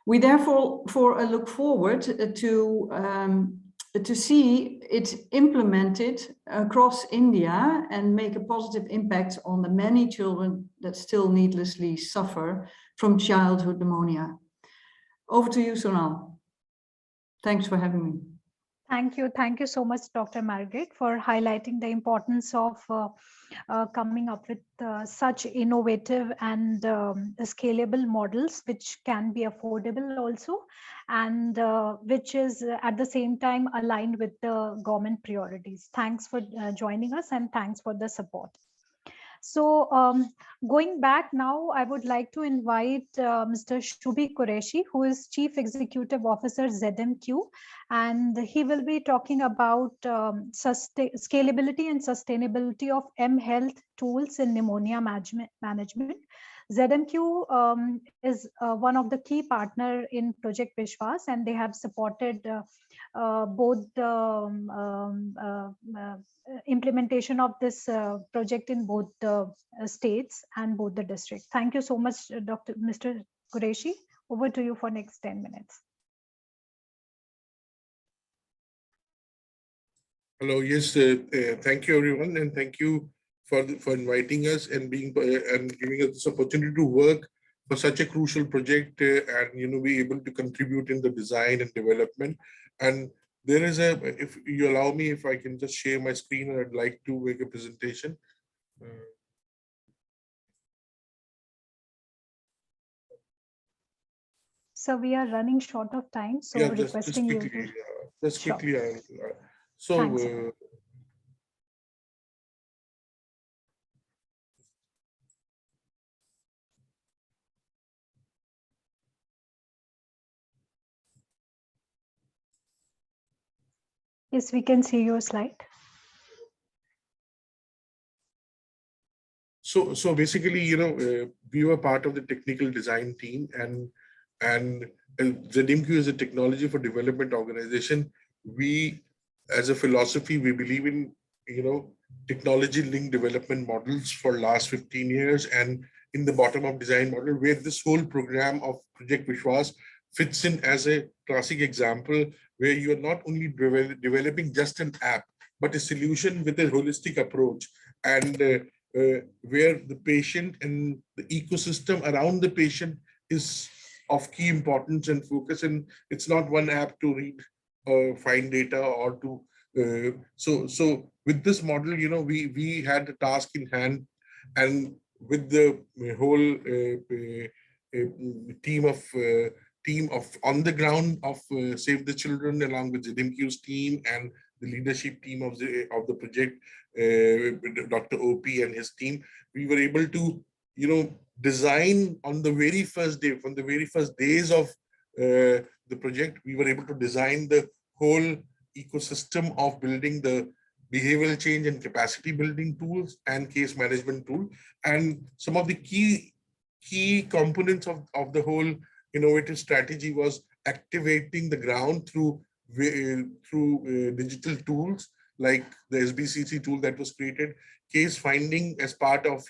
We therefore look forward to to see it implemented across India and make a positive impact on the many children that still needlessly suffer from childhood pneumonia. Over to you, Sonal. Thanks for having me. Thank you. Thank you so much, Dr. Margaret, for highlighting the importance of coming up with such innovative and scalable models, which can be affordable also, and which is at the same time aligned with the government priorities. Thanks for joining us, and thanks for the support. So going back now, I would like to invite Mr. Shubhi Qureshi, who is Chief Executive Officer ZMQ, and he will be talking about scalability and sustainability of mHealth tools in pneumonia management. ZMQ is one of the key partner in Project Vishwaas, and they have supported both the implementation of this project in both the states and both the districts. Thank you so much, Mr. Qureshi. Over to you for next 10 minutes. Hello. Yes. Thank you, everyone, and thank you for inviting us and being and giving us this opportunity to work for such a crucial project and be able to contribute in the design and development. And there is if you allow me, if I can just share my screen, and I'd like to make a presentation. So we are running short of time, so yeah, requesting just quickly, you to... just Sure. quickly. Thanks. Yes, we can see your slide. So basically, we were part of the technical design team, and ZMQ is a technology for development organization. We, as a philosophy, we believe in technology-linked development models for last 15 years, and in the bottom-up design model, where this whole program of Project Vishwaas fits in as a classic example, where you are not only developing just an app, but a solution with a holistic approach, and where the patient and the ecosystem around the patient is of key importance and focus. And it's not one app to read or find data or to so with this model, we had a task in hand, and with the whole team of on the ground of Save the Children, along with ZMQ's team and the leadership team of the project, Dr. OP and his team, we were able to design on the very first day, from the very first days of the project, we were able to design the whole ecosystem of building the behavioral change and capacity building tools and case management tool. And some of the key components of the whole innovative strategy was activating the ground through digital tools like the Sbcc tool that was created, case finding as part of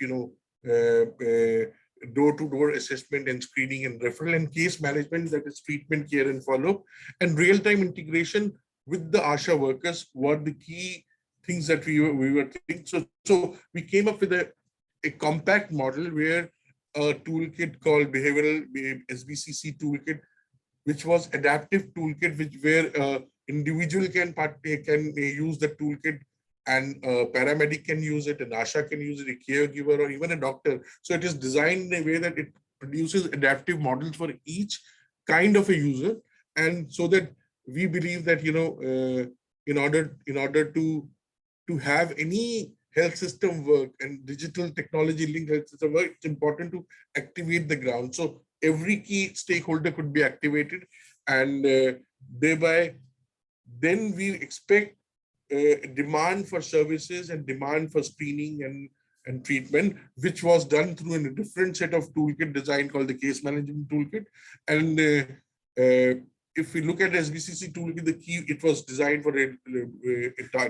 door-to-door assessment and screening and referral, and case management, that is treatment, care and follow-up, and real-time integration with the ASHA workers were the key things that we were thinking. So we came up with a compact model where a toolkit called Behavioral Sbcc Toolkit, which was adaptive toolkit, where individual can use the toolkit, and a paramedic can use it, an ASHA can use it, a caregiver, or even a doctor. So it is designed in a way that it produces adaptive models for each kind of a user, and so that we believe that in order to have any health system work and digital technology linked health system work, it's important to activate the ground. So every key stakeholder could be activated, and thereby then we expect demand for services and demand for screening and treatment, which was done through a different set of toolkit design called the case management toolkit. And if we look at Sbcc toolkit, the key, it was designed for a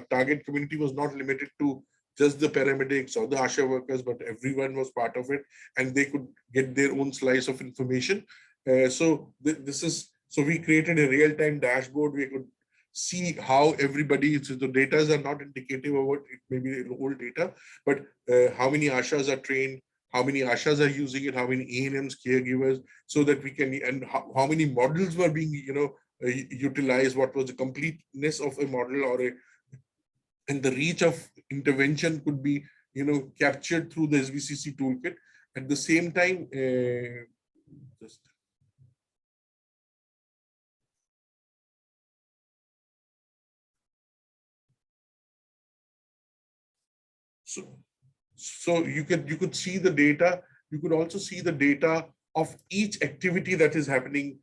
target community, was not limited to just the paramedics or the ASHA workers, but everyone was part of it, and they could get their own slice of information. So we created a real-time dashboard. We could see how everybody, so the data are not indicative of what it may be old data, but how many ASHAs are trained, how many ASHAs are using it, how many ANMs, caregivers, so that we can, and how many models were being, utilized, what was the completeness of a model or a, and the reach of intervention could be, captured through the Sbcc toolkit. At the same time, so you could see the data. You could also see the data of each activity that is happening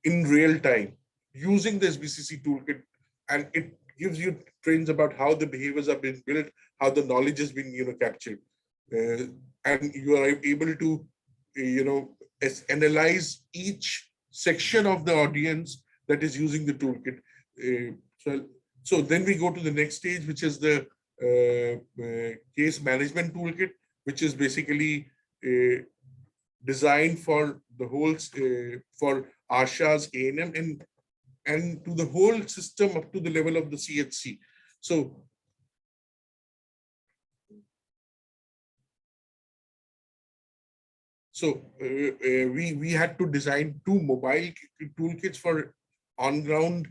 in real time using the Sbcc toolkit, and it gives you trends about how the behaviors have been built, how the knowledge has been captured, and you are able to analyze each section of the audience that is using the toolkit. So then we go to the next stage, which is the case management toolkit, which is basically designed for the whole for ASHA's ANM and to the whole system up to the level of the CHC. So we had to design 2 mobile toolkits for on-ground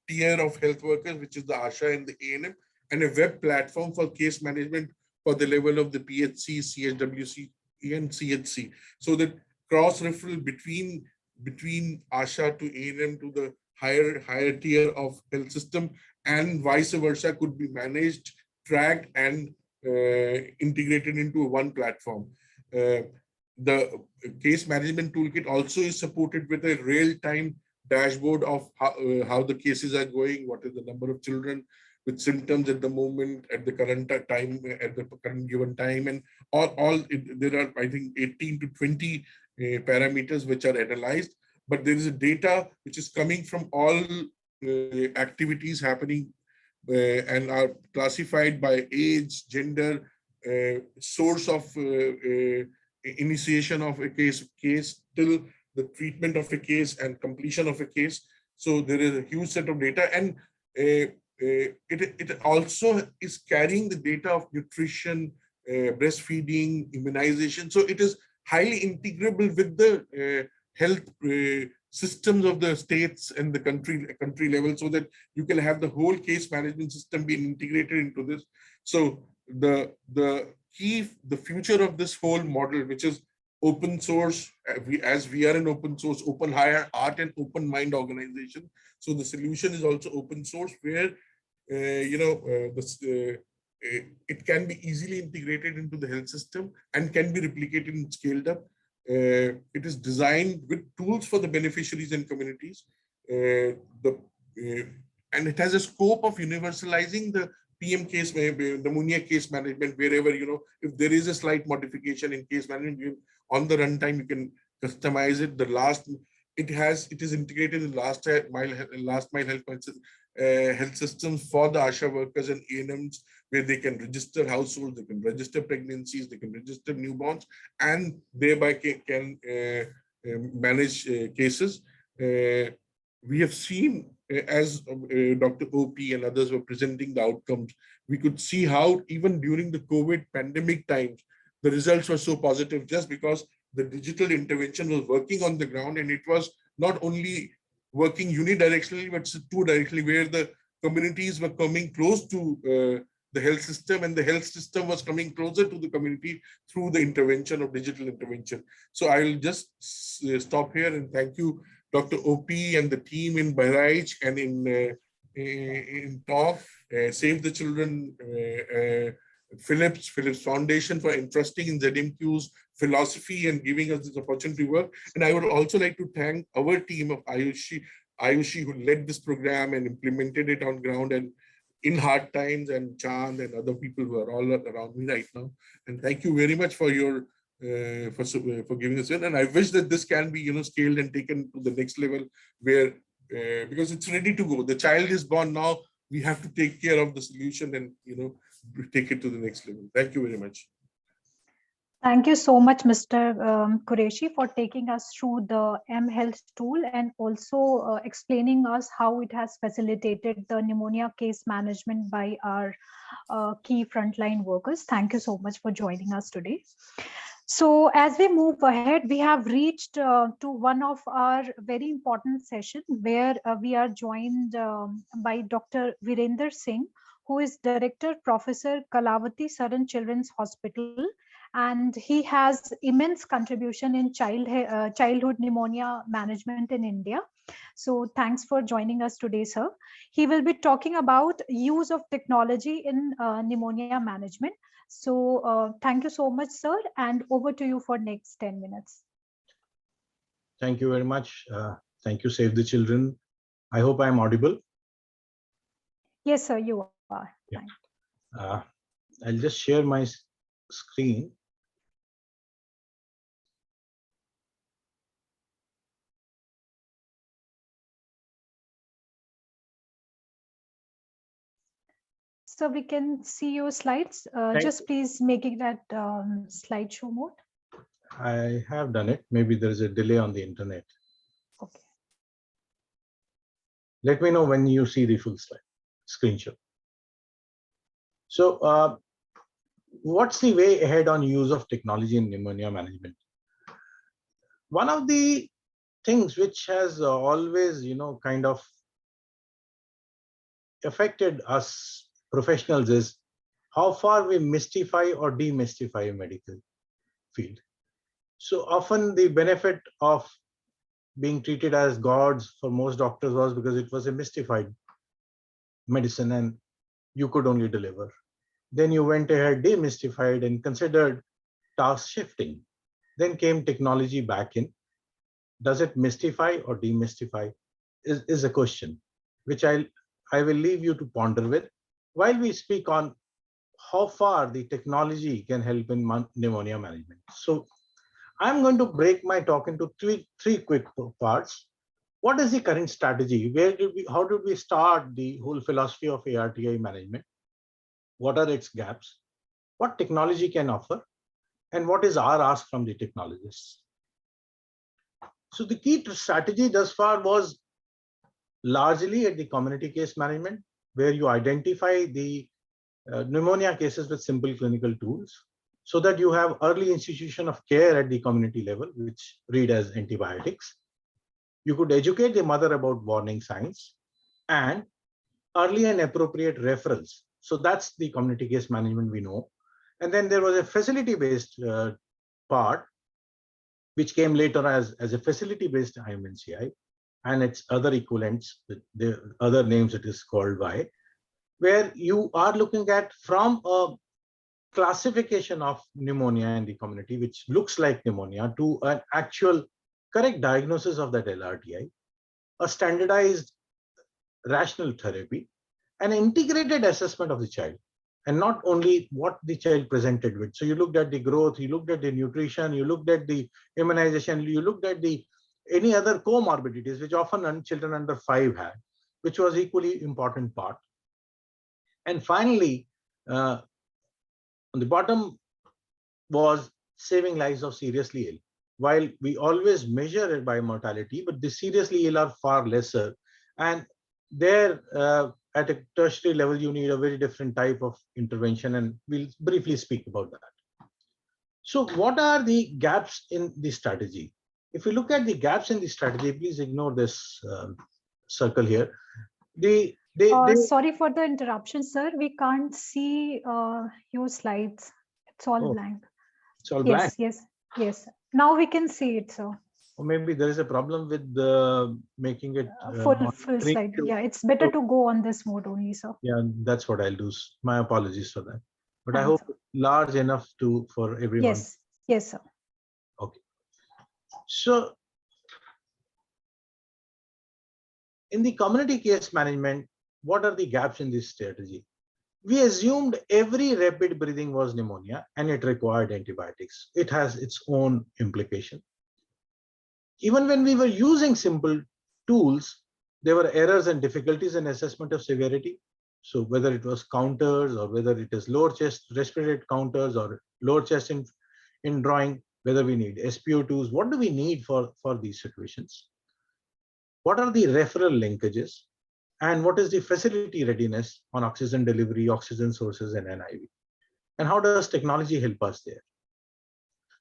tier of health workers, which is the ASHA and the ANM, and a web platform for case management for the level of the PHC, CHWC, and CHC, so that cross referral between ASHA to ANM to the higher tier of health system and vice versa could be managed, tracked, and integrated into one platform. The case management toolkit also is supported with a real-time dashboard of how the cases are going, what is the number of children with symptoms at the moment, at the current time, at the current given time, and there are, I think, 18 to 20 parameters which are analyzed. But there is a data which is coming from all activities happening and are classified by age, gender, source of initiation of a case till the treatment of a case and completion of a case. So there is a huge set of data, and it also is carrying the data of nutrition, breastfeeding, immunization. So it is highly integrable with the health systems of the states and the country level, so that you can have the whole case management system being integrated into this. So the future of this whole model, which is open source, as we are an open source, open higher art and open mind organization. So the solution is also open source, where it can be easily integrated into the health system and can be replicated and scaled up. It is designed with tools for the beneficiaries and communities, and it has a scope of universalizing the PM case, pneumonia case management, wherever, if there is a slight modification in case management, on the runtime, you can customize it. It is integrated in last mile health systems for the ASHA workers and ANMs, where they can register households, they can register pregnancies, they can register newborns, and thereby can manage cases. We have seen, as Dr. OP and others were presenting the outcomes, we could see how even during the COVID pandemic times, the results were so positive, just because the digital intervention was working on the ground, and it was not only working unidirectionally, but two directionally, where the communities were coming close to the health system, and the health system was coming closer to the community through the intervention of digital intervention. So I will just stop here and thank you, Dr. OP and the team in Bahraj and in TOF, Save the Children, Philips Foundation for entrusting in ZMQ's philosophy and giving us this opportunity to work. And I would also like to thank our team of Ayushi who led this program and implemented it on ground and in hard times, and Chand and other people who are all around me right now. And thank you very much for your for giving us in. And I wish that this can be scaled and taken to the next level, where because it's ready to go. The child is born now. We have to take care of the solution and take it to the next level. Thank you very much. Thank you so much, Mr. Qureshi, for taking us through the mHealth tool and also explaining us how it has facilitated the pneumonia case management by our key frontline workers. Thank you so much for joining us today. So as we move ahead, we have reached to one of our very important session where we are joined by Dr. Virender Singh, who is Director Professor Kalavati Saran Children's Hospital, and he has immense contribution in childhood pneumonia management in India. So thanks for joining us today, sir. He will be talking about use of technology in pneumonia management. So thank you so much, sir, and over to you for next 10 minutes. Thank you very much. Thank you, Save the Children. I hope I'm audible. Yes, sir, you are. Yeah. I'll just share my screen. So we can see your slides. Just please make it that slideshow mode. I have done it. Maybe there is a delay on the internet. Okay. Let me know when you see the full slide screenshot. So what's the way ahead on use of technology in pneumonia management? One of the things which has always, kind of affected us professionals is how far we mystify or demystify a medical field. So often the benefit of being treated as gods for most doctors was because it was a mystified medicine and you could only deliver. Then you went ahead, demystified and considered task shifting. Then came technology back in. Does it mystify or demystify is a question which I will leave you to ponder with while we speak on how far the technology can help in pneumonia management. So I'm going to break my talk into three quick parts. What is the current strategy? How did we start the whole philosophy of ARTI management? What are its gaps? What technology can offer? And what is our ask from the technologists? So the key strategy thus far was largely at the community case management, where you identify the pneumonia cases with simple clinical tools so that you have early institution of care at the community level, which read as antibiotics. You could educate the mother about warning signs and early and appropriate referrals. So that's the community case management we know. And then there was a facility-based part, which came later as a facility-based IMNCI and its other equivalents, the other names it is called by, where you are looking at from a classification of pneumonia in the community, which looks like pneumonia, to an actual correct diagnosis of that LRTI, a standardized rational therapy, an integrated assessment of the child, and not only what the child presented with. So you looked at the growth, you looked at the nutrition, you looked at the immunization, you looked at the any other comorbidities, which often children under 5 had, which was equally important part. And finally, on the bottom was saving lives of seriously ill. While we always measure it by mortality, but the seriously ill are far lesser. And there, at a tertiary level, you need a very different type of intervention, and we'll briefly speak about that. So what are the gaps in the strategy? If we look at the gaps in the strategy, please ignore this circle here. Sorry for the interruption, sir. We can't see your slides. It's all blank. It's all blank? Yes. Now we can see it, sir. Or maybe there is a problem with making it full slide. Yeah, it's better to go on this mode only, sir. Yeah, that's what I'll do. My apologies for that. But I hope it's large enough for everyone. Yes, sir. Okay. So in the community case management, what are the gaps in this strategy? We assumed every rapid breathing was pneumonia and it required antibiotics. It has its own implication. Even when we were using simple tools, there were errors and difficulties in assessment of severity. So whether it was counters or whether it is lower chest respiratory counters or lower chest in drawing whether we need SpO2s. What do we need for these situations? What are the referral linkages? And what is the facility readiness on oxygen delivery, oxygen sources, and NIV? And how does technology help us there?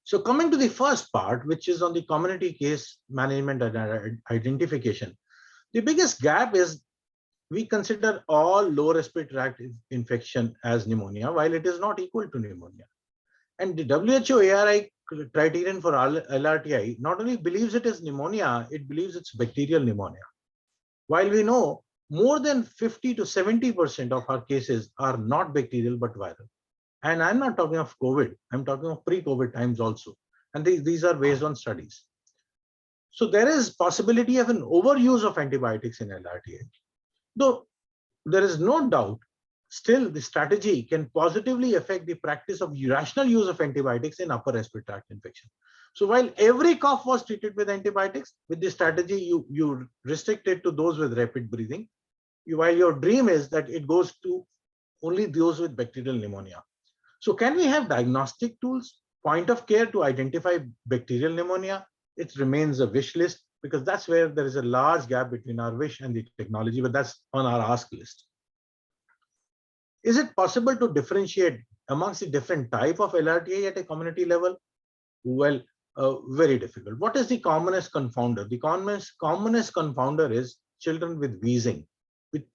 So coming to the first part, which is on the community case management and identification, the biggest gap is we consider all lower respiratory tract infection as pneumonia, while it is not equal to pneumonia. And the WHO ARI criterion for LRTI not only believes it is pneumonia, it believes it's bacterial pneumonia. While we know more than 50 to 70% of our cases are not bacterial but viral. And I'm not talking of COVID, I'm talking of pre-COVID times also. And these are based on studies. So there is possibility of an overuse of antibiotics in LRTI. Though there is no doubt, still the strategy can positively affect the practice of rational use of antibiotics in upper respiratory tract infection. So while every cough was treated with antibiotics, with this strategy, you restrict it to those with rapid breathing, while your dream is that it goes to only those with bacterial pneumonia. So can we have diagnostic tools, point of care to identify bacterial pneumonia? It remains a wish list, because that's where there is a large gap between our wish and the technology, but that's on our ask list. Is it possible to differentiate amongst the different type of LRTI at a community level? Well, very difficult. What is the commonest confounder? The commonest confounder is children with wheezing,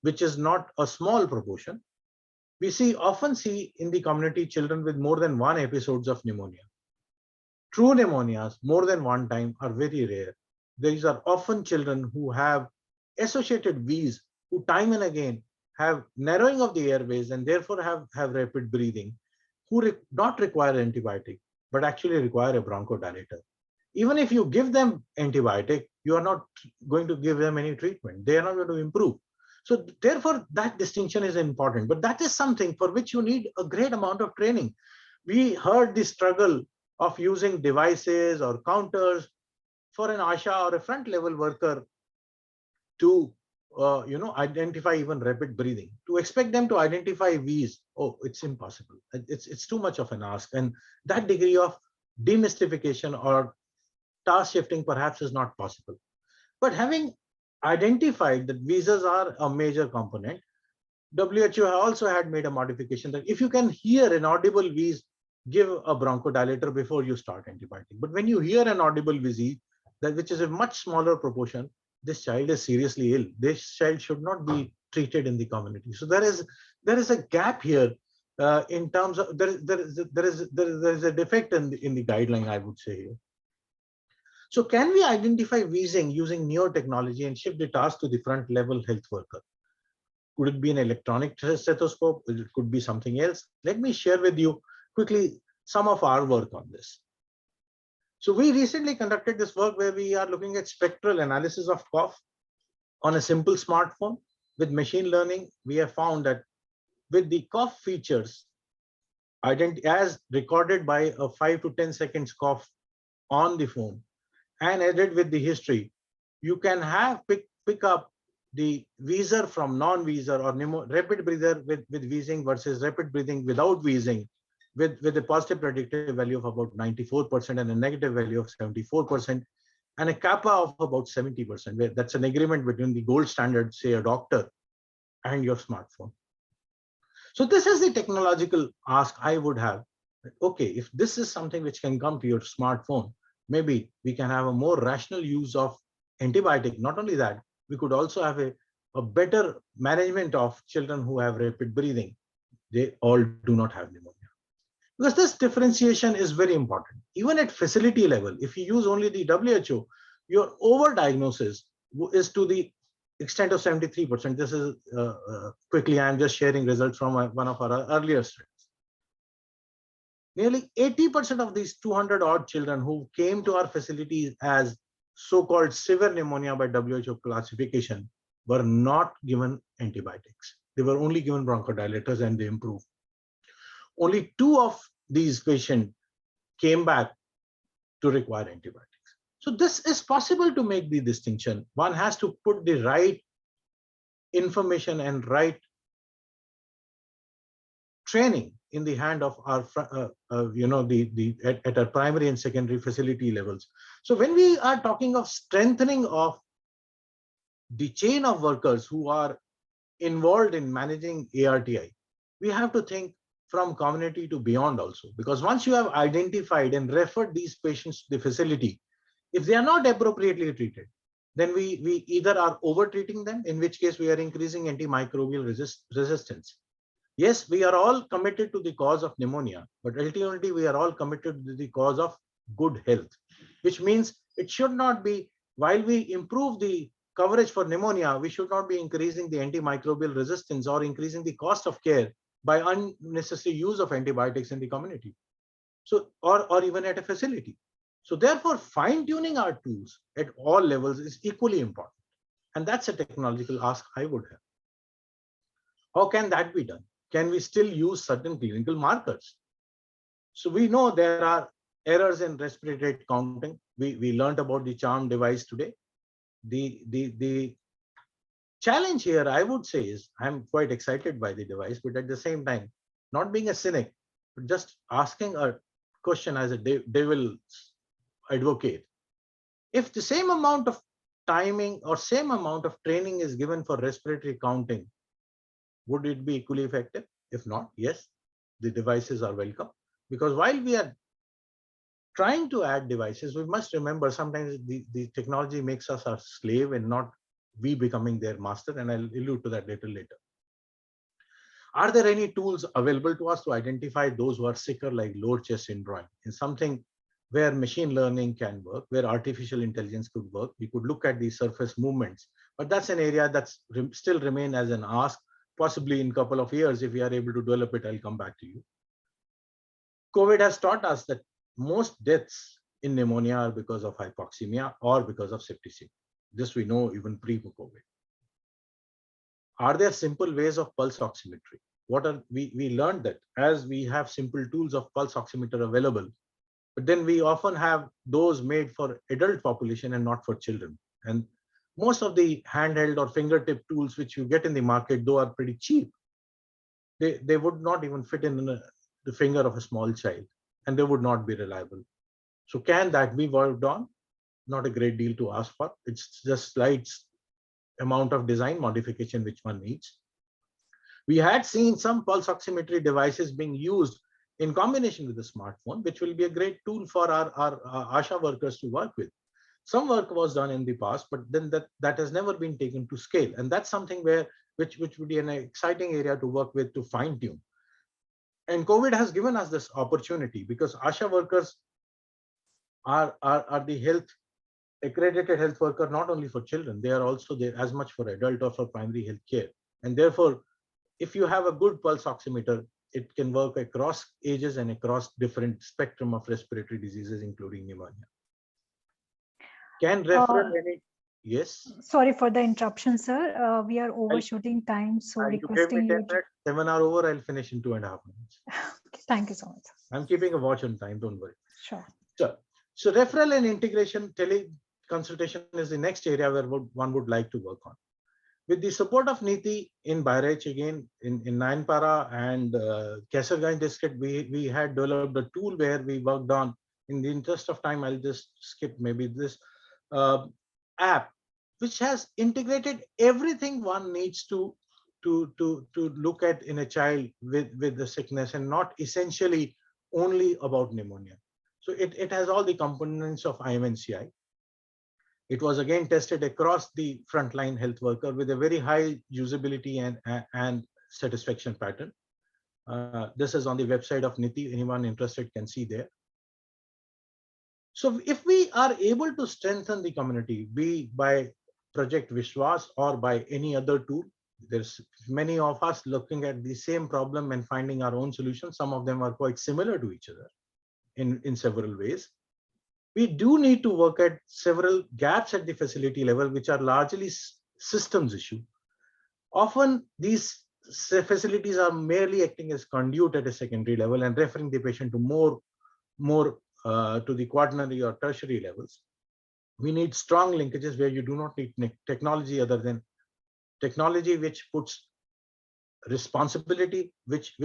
which is not a small proportion. We often see in the community children with more than one episodes of pneumonia. True pneumonias more than one time are very rare. These are often children who have associated wheeze, who time and again have narrowing of the airways and therefore have rapid breathing, who not require antibiotic, but actually require a bronchodilator. Even if you give them antibiotic, you are not going to give them any treatment. They are not going to improve. So therefore, that distinction is important, but that is something for which you need a great amount of training. We heard the struggle of using devices or counters for an ASHA or a front level worker to identify even rapid breathing. To expect them to identify wheeze, oh, it's impossible. It's too much of an ask, and that degree of demystification or task shifting perhaps is not possible. But having identified that wheezes are a major component, WHO also had made a modification that if you can hear an audible wheeze, give a bronchodilator before you start antibiotic. But when you hear an audible wheeze, which is a much smaller proportion, this child is seriously ill. This child should not be treated in the community. So there is a gap here in terms of there is a defect in the guideline, I would say here. So can we identify wheezing using newer technology and shift the task to the front level health worker? Could it be an electronic stethoscope? It could be something else. Let me share with you quickly some of our work on this. So we recently conducted this work where we are looking at spectral analysis of cough on a simple smartphone. With machine learning, we have found that with the cough features, as recorded by a 5 to 10 seconds cough on the phone and added with the history, you can pick up the wheezer from non-wheezer or rapid breather with wheezing versus rapid breathing without wheezing, with a positive predictive value of about 94% and a negative value of 74%, and a kappa of about 70%, where that's an agreement between the gold standard, say a doctor, and your smartphone. So this is the technological ask I would have. Okay, if this is something which can come to your smartphone, maybe we can have a more rational use of antibiotic. Not only that, we could also have a better management of children who have rapid breathing. They all do not have pneumonia. Because this differentiation is very important. Even at facility level, if you use only the WHO, your overdiagnosis is to the extent of 73%. This is quickly, I'm just sharing results from one of our earlier studies. Nearly 80% of these 200 odd children who came to our facilities as so-called severe pneumonia by WHO classification were not given antibiotics. They were only given bronchodilators and they improved. Only 2 of these patients came back to require antibiotics. So this is possible to make the distinction. One has to put the right information and right training in the hand of our, at our primary and secondary facility levels. So when we are talking of strengthening of the chain of workers who are involved in managing ARTI, we have to think from community to beyond also, because once you have identified and referred these patients to the facility, if they are not appropriately treated, then we either are over treating them, in which case we are increasing antimicrobial resistance. Yes, we are all committed to the cause of pneumonia, but ultimately we are all committed to the cause of good health, which means it should not be, while we improve the coverage for pneumonia, we should not be increasing the antimicrobial resistance or increasing the cost of care by unnecessary use of antibiotics in the community. So, or even at a facility. So therefore, fine-tuning our tools at all levels is equally important. And that's a technological ask I would have. How can that be done? Can we still use certain clinical markers? So we know there are errors in respiratory rate counting. We learned about the charm device today. The challenge here, I would say, is I'm quite excited by the device, but at the same time, not being a cynic, but just asking a question as a devil advocate. If the same amount of timing or same amount of training is given for respiratory counting, would it be equally effective? If not, yes, the devices are welcome. Because while we are trying to add devices, we must remember sometimes the technology makes us our slave and not we becoming their master. And I'll allude to that later. Are there any tools available to us to identify those who are sicker, like lower chest syndrome, in something where machine learning can work, where artificial intelligence could work? We could look at the surface movements, but that's an area that's still remain as an ask. Possibly in a couple of years, if we are able to develop it, I'll come back to you. COVID has taught us that most deaths in pneumonia are because of hypoxemia or because of septicemia. This we know even pre-COVID. Are there simple ways of pulse oximetry? We learned that as we have simple tools of pulse oximeter available, but then we often have those made for adult population and not for children. And most of the handheld or fingertip tools which you get in the market, though, are pretty cheap. They would not even fit in the finger of a small child, and they would not be reliable. So can that be worked on? Not a great deal to ask for. It's just slight amount of design modification which one needs. We had seen some pulse oximetry devices being used in combination with the smartphone, which will be a great tool for our ASHA workers to work with. Some work was done in the past, but then that has never been taken to scale. And that's something which would be an exciting area to work with, to fine tune. And COVID has given us this opportunity, because ASHA workers are the accredited health worker, not only for children, they are also there as much for adult or for primary health care. And therefore, if you have a good pulse oximeter, it can work across ages and across different spectrum of respiratory diseases, including pneumonia. Can referral yes? Sorry for the interruption, sir. We are overshooting time, so requesting you. 7 hours over, I'll finish in 2.5 minutes. Thank you so much. I'm keeping a watch on time, don't worry. Sure. So referral and integration, tele consultation is the next area where one would like to work on. With the support of Niti in Bayrach, again in Nayanpara and Kesarganj district, we had developed a tool where we worked on. In the interest of time, I'll just skip maybe this app, which has integrated everything one needs to look at in a child with the sickness, and not essentially only about pneumonia. So it has all the components of IMNCI. It was again tested across the frontline health worker with a very high usability and satisfaction pattern. This is on the website of Niti. Anyone interested can see there. So if we are able to strengthen the community, be by Project Vishwaas or by any other tool, there's many of us looking at the same problem and finding our own solutions. Some of them are quite similar to each other in several ways. We do need to work at several gaps at the facility level, which are largely systems issue. Often these facilities are merely acting as conduit at a secondary level and referring the patient to more to the quaternary or tertiary levels. We need strong linkages where you do not need technology other than technology which puts responsibility, which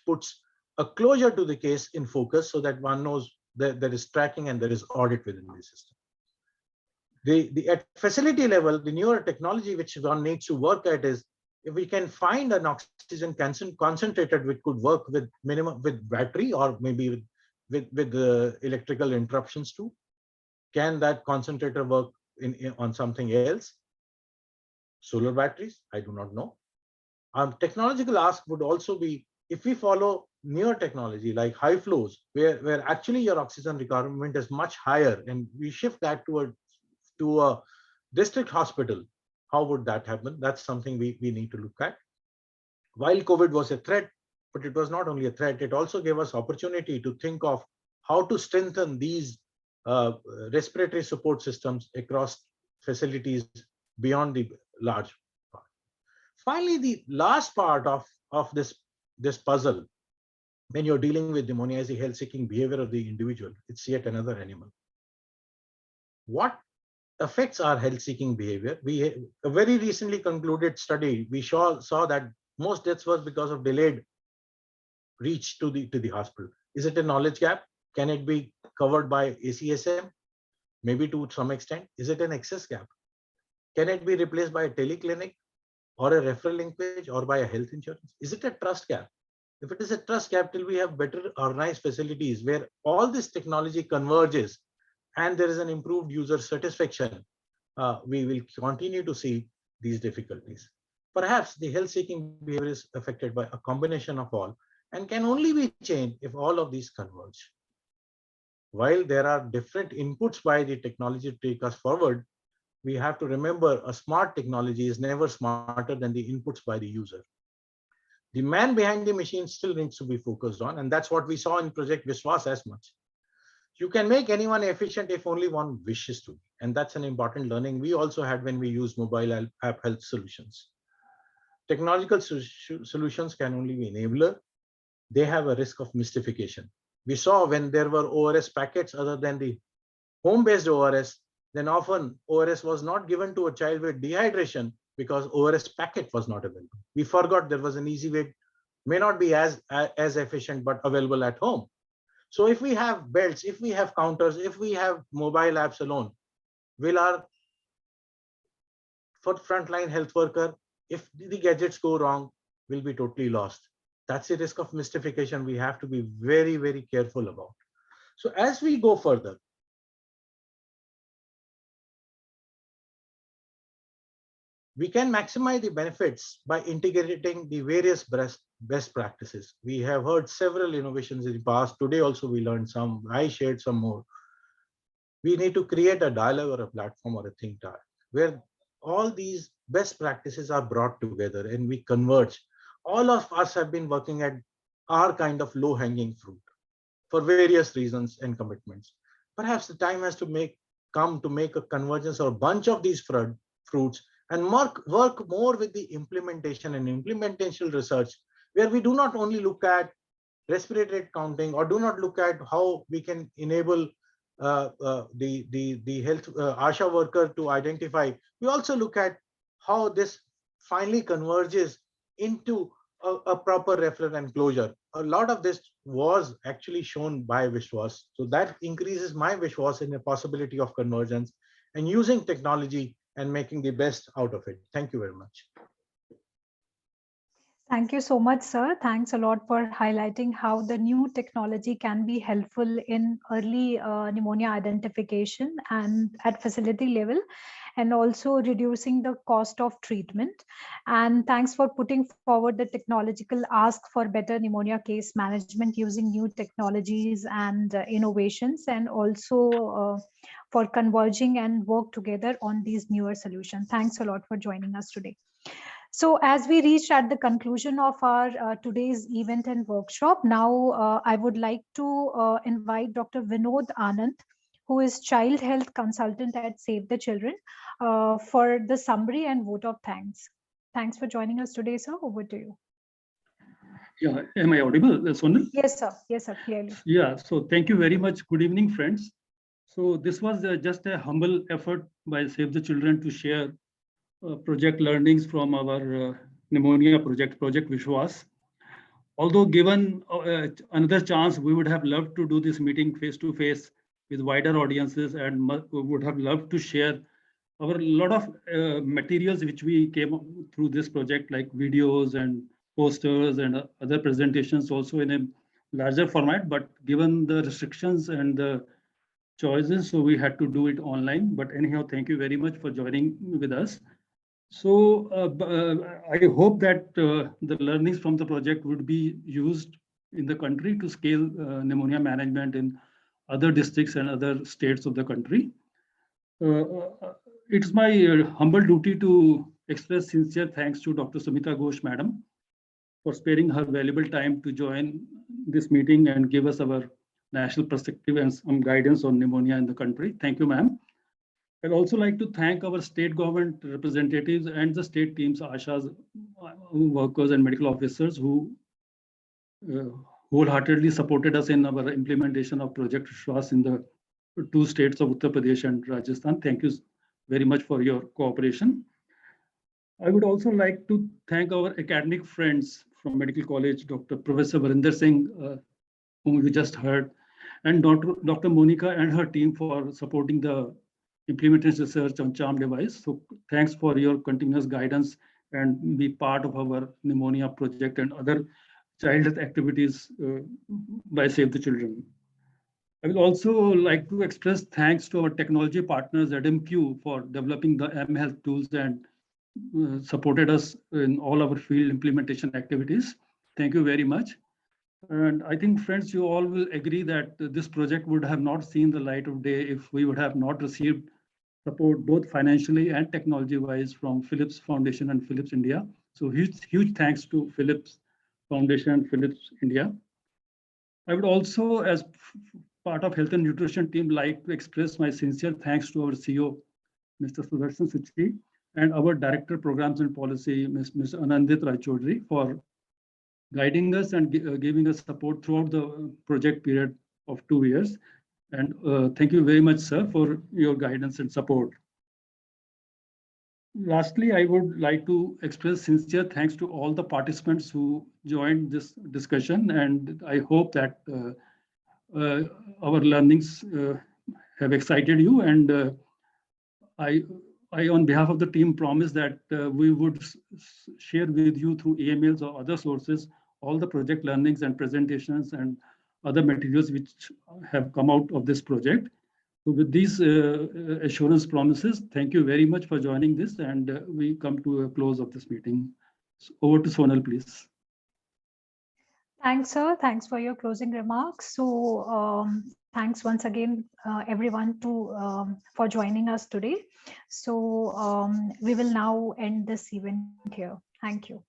puts a closure to the case in focus so that one knows that there is tracking and there is audit within the system. At facility level, the newer technology which one needs to work at is if we can find an oxygen concentrator which could work with battery or maybe with electrical interruptions too. Can that concentrator work on something else? Solar batteries? I do not know. Technological ask would also be if we follow newer technology like high flows, where actually your oxygen requirement is much higher, and we shift that to a district hospital, how would that happen? That's something we need to look at. While COVID was a threat, but it was not only a threat, it also gave us opportunity to think of how to strengthen these respiratory support systems across facilities beyond the large part. Finally, the last part of this puzzle, when you're dealing with pneumonia, is the health-seeking behavior of the individual. It's yet another animal. What affects our health-seeking behavior? A very recently concluded study, we saw that most deaths was because of delayed reach to the hospital. Is it a knowledge gap? Can it be covered by ACSM? Maybe to some extent. Is it an access gap? Can it be replaced by a teleclinic or a referral linkage or by a health insurance? Is it a trust gap? If it is a trust gap, till we have better organized facilities where all this technology converges and there is an improved user satisfaction, we will continue to see these difficulties. Perhaps the health-seeking behavior is affected by a combination of all and can only be changed if all of these converge. While there are different inputs by the technology to take us forward, we have to remember a smart technology is never smarter than the inputs by the user. The man behind the machine still needs to be focused on, and that's what we saw in Project Vishwaas as much. You can make anyone efficient if only one wishes to, and that's an important learning we also had when we used mobile app health solutions. Technological solutions can only be enabler. They have a risk of mystification. We saw when there were ORS packets other than the home-based ORS, then often ORS was not given to a child with dehydration because ORS packet was not available. We forgot there was an easy way, may not be as efficient, but available at home. So if we have belts, if we have counters, if we have mobile apps alone, for frontline health worker, if the gadgets go wrong, will be totally lost. That's the risk of mystification we have to be very, very careful about. So as we go further, we can maximize the benefits by integrating the various best practices. We have heard several innovations in the past. Today also we learned some, I shared some more. We need to create a dialogue or a platform or a think tank where all these best practices are brought together and we converge. All of us have been working at our kind of low-hanging fruit for various reasons and commitments. Perhaps the time has to come to make a convergence or a bunch of these fruits and work more with the implementation and implementation research, where we do not only look at respiratory rate counting or do not look at how we can enable the health ASHA worker to identify. We also look at how this finally converges into a proper referral and closure. A lot of this was actually shown by Vishwaas. So that increases my Vishwaas in the possibility of convergence and using technology and making the best out of it. Thank you very much. Thank you so much, sir. Thanks a lot for highlighting how the new technology can be helpful in early pneumonia identification and at facility level, and also reducing the cost of treatment. And thanks for putting forward the technological ask for better pneumonia case management using new technologies and innovations, and also for converging and work together on these newer solutions. Thanks a lot for joining us today. So as we reached at the conclusion of our today's event and workshop, now I would like to invite Dr. Vinod Anand, who is Child Health Consultant at Save the Children, for the summary and vote of thanks. Thanks for joining us today, sir. Over to you. Yeah, am I audible, Sonal? Yes, sir. Yes, sir, clearly. Yeah, so thank you very much. Good evening, friends. So this was just a humble effort by Save the Children to share project learnings from our pneumonia project Vishwaas. although given another chance, we would have loved to do this meeting face to face with wider audiences, and would have loved to share our lot of materials which we came up through this project, like videos and posters and other presentations also in a larger format. But given the restrictions and the choices, so we had to do it online. But anyhow, thank you very much for joining with us. So I hope that the learnings from the project would be used in the country to scale pneumonia management in other districts and other states of the country. It's my humble duty to express sincere thanks to Dr. Sumita Ghosh, Madam, for sparing her valuable time to join this meeting and give us our national perspective and some guidance on pneumonia in the country. Thank you, ma'am. I'd also like to thank our state government representatives and the state teams, ASHA's workers and medical officers who wholeheartedly supported us in our implementation of Project Vishwaas in the 2 states of Uttar Pradesh and Rajasthan. Thank you very much for your cooperation. I would also like to thank our academic friends from Medical College, Dr. Professor Varinder Singh, whom we just heard, and Dr. Monica and her team for supporting the implementation research on CHARM device. So thanks for your continuous guidance and be part of our pneumonia project and other child health activities by Save the Children. I will also like to express thanks to our technology partners at MQ for developing the mHealth tools and supported us in all our field implementation activities. Thank you very much. And I think, friends, you all will agree that this project would have not seen the light of day if we would have not received support both financially and technology-wise from Philips Foundation and Philips India. So huge thanks to Philips Foundation and Philips India. I would also, as part of Health and Nutrition team, like to express my sincere thanks to our CEO, Mr. Sudarshan Suchi, and our Director Programs and Policy, Ms. Anandit Rai Chaudhary, for guiding us and giving us support throughout the project period of 2 years. And thank you very much, sir, for your guidance and support. Lastly, I would like to express sincere thanks to all the participants who joined this discussion, and I hope that our learnings have excited you. And I, on behalf of the team, promise that we would share with you through emails or other sources all the project learnings and presentations and other materials which have come out of this project. So with these assurance promises, thank you very much for joining this, and we come to a close of this meeting. So over to Sonal, please. Thanks, sir. Thanks for your closing remarks. So thanks once again, everyone, for joining us today. So we will now end this event here. Thank you.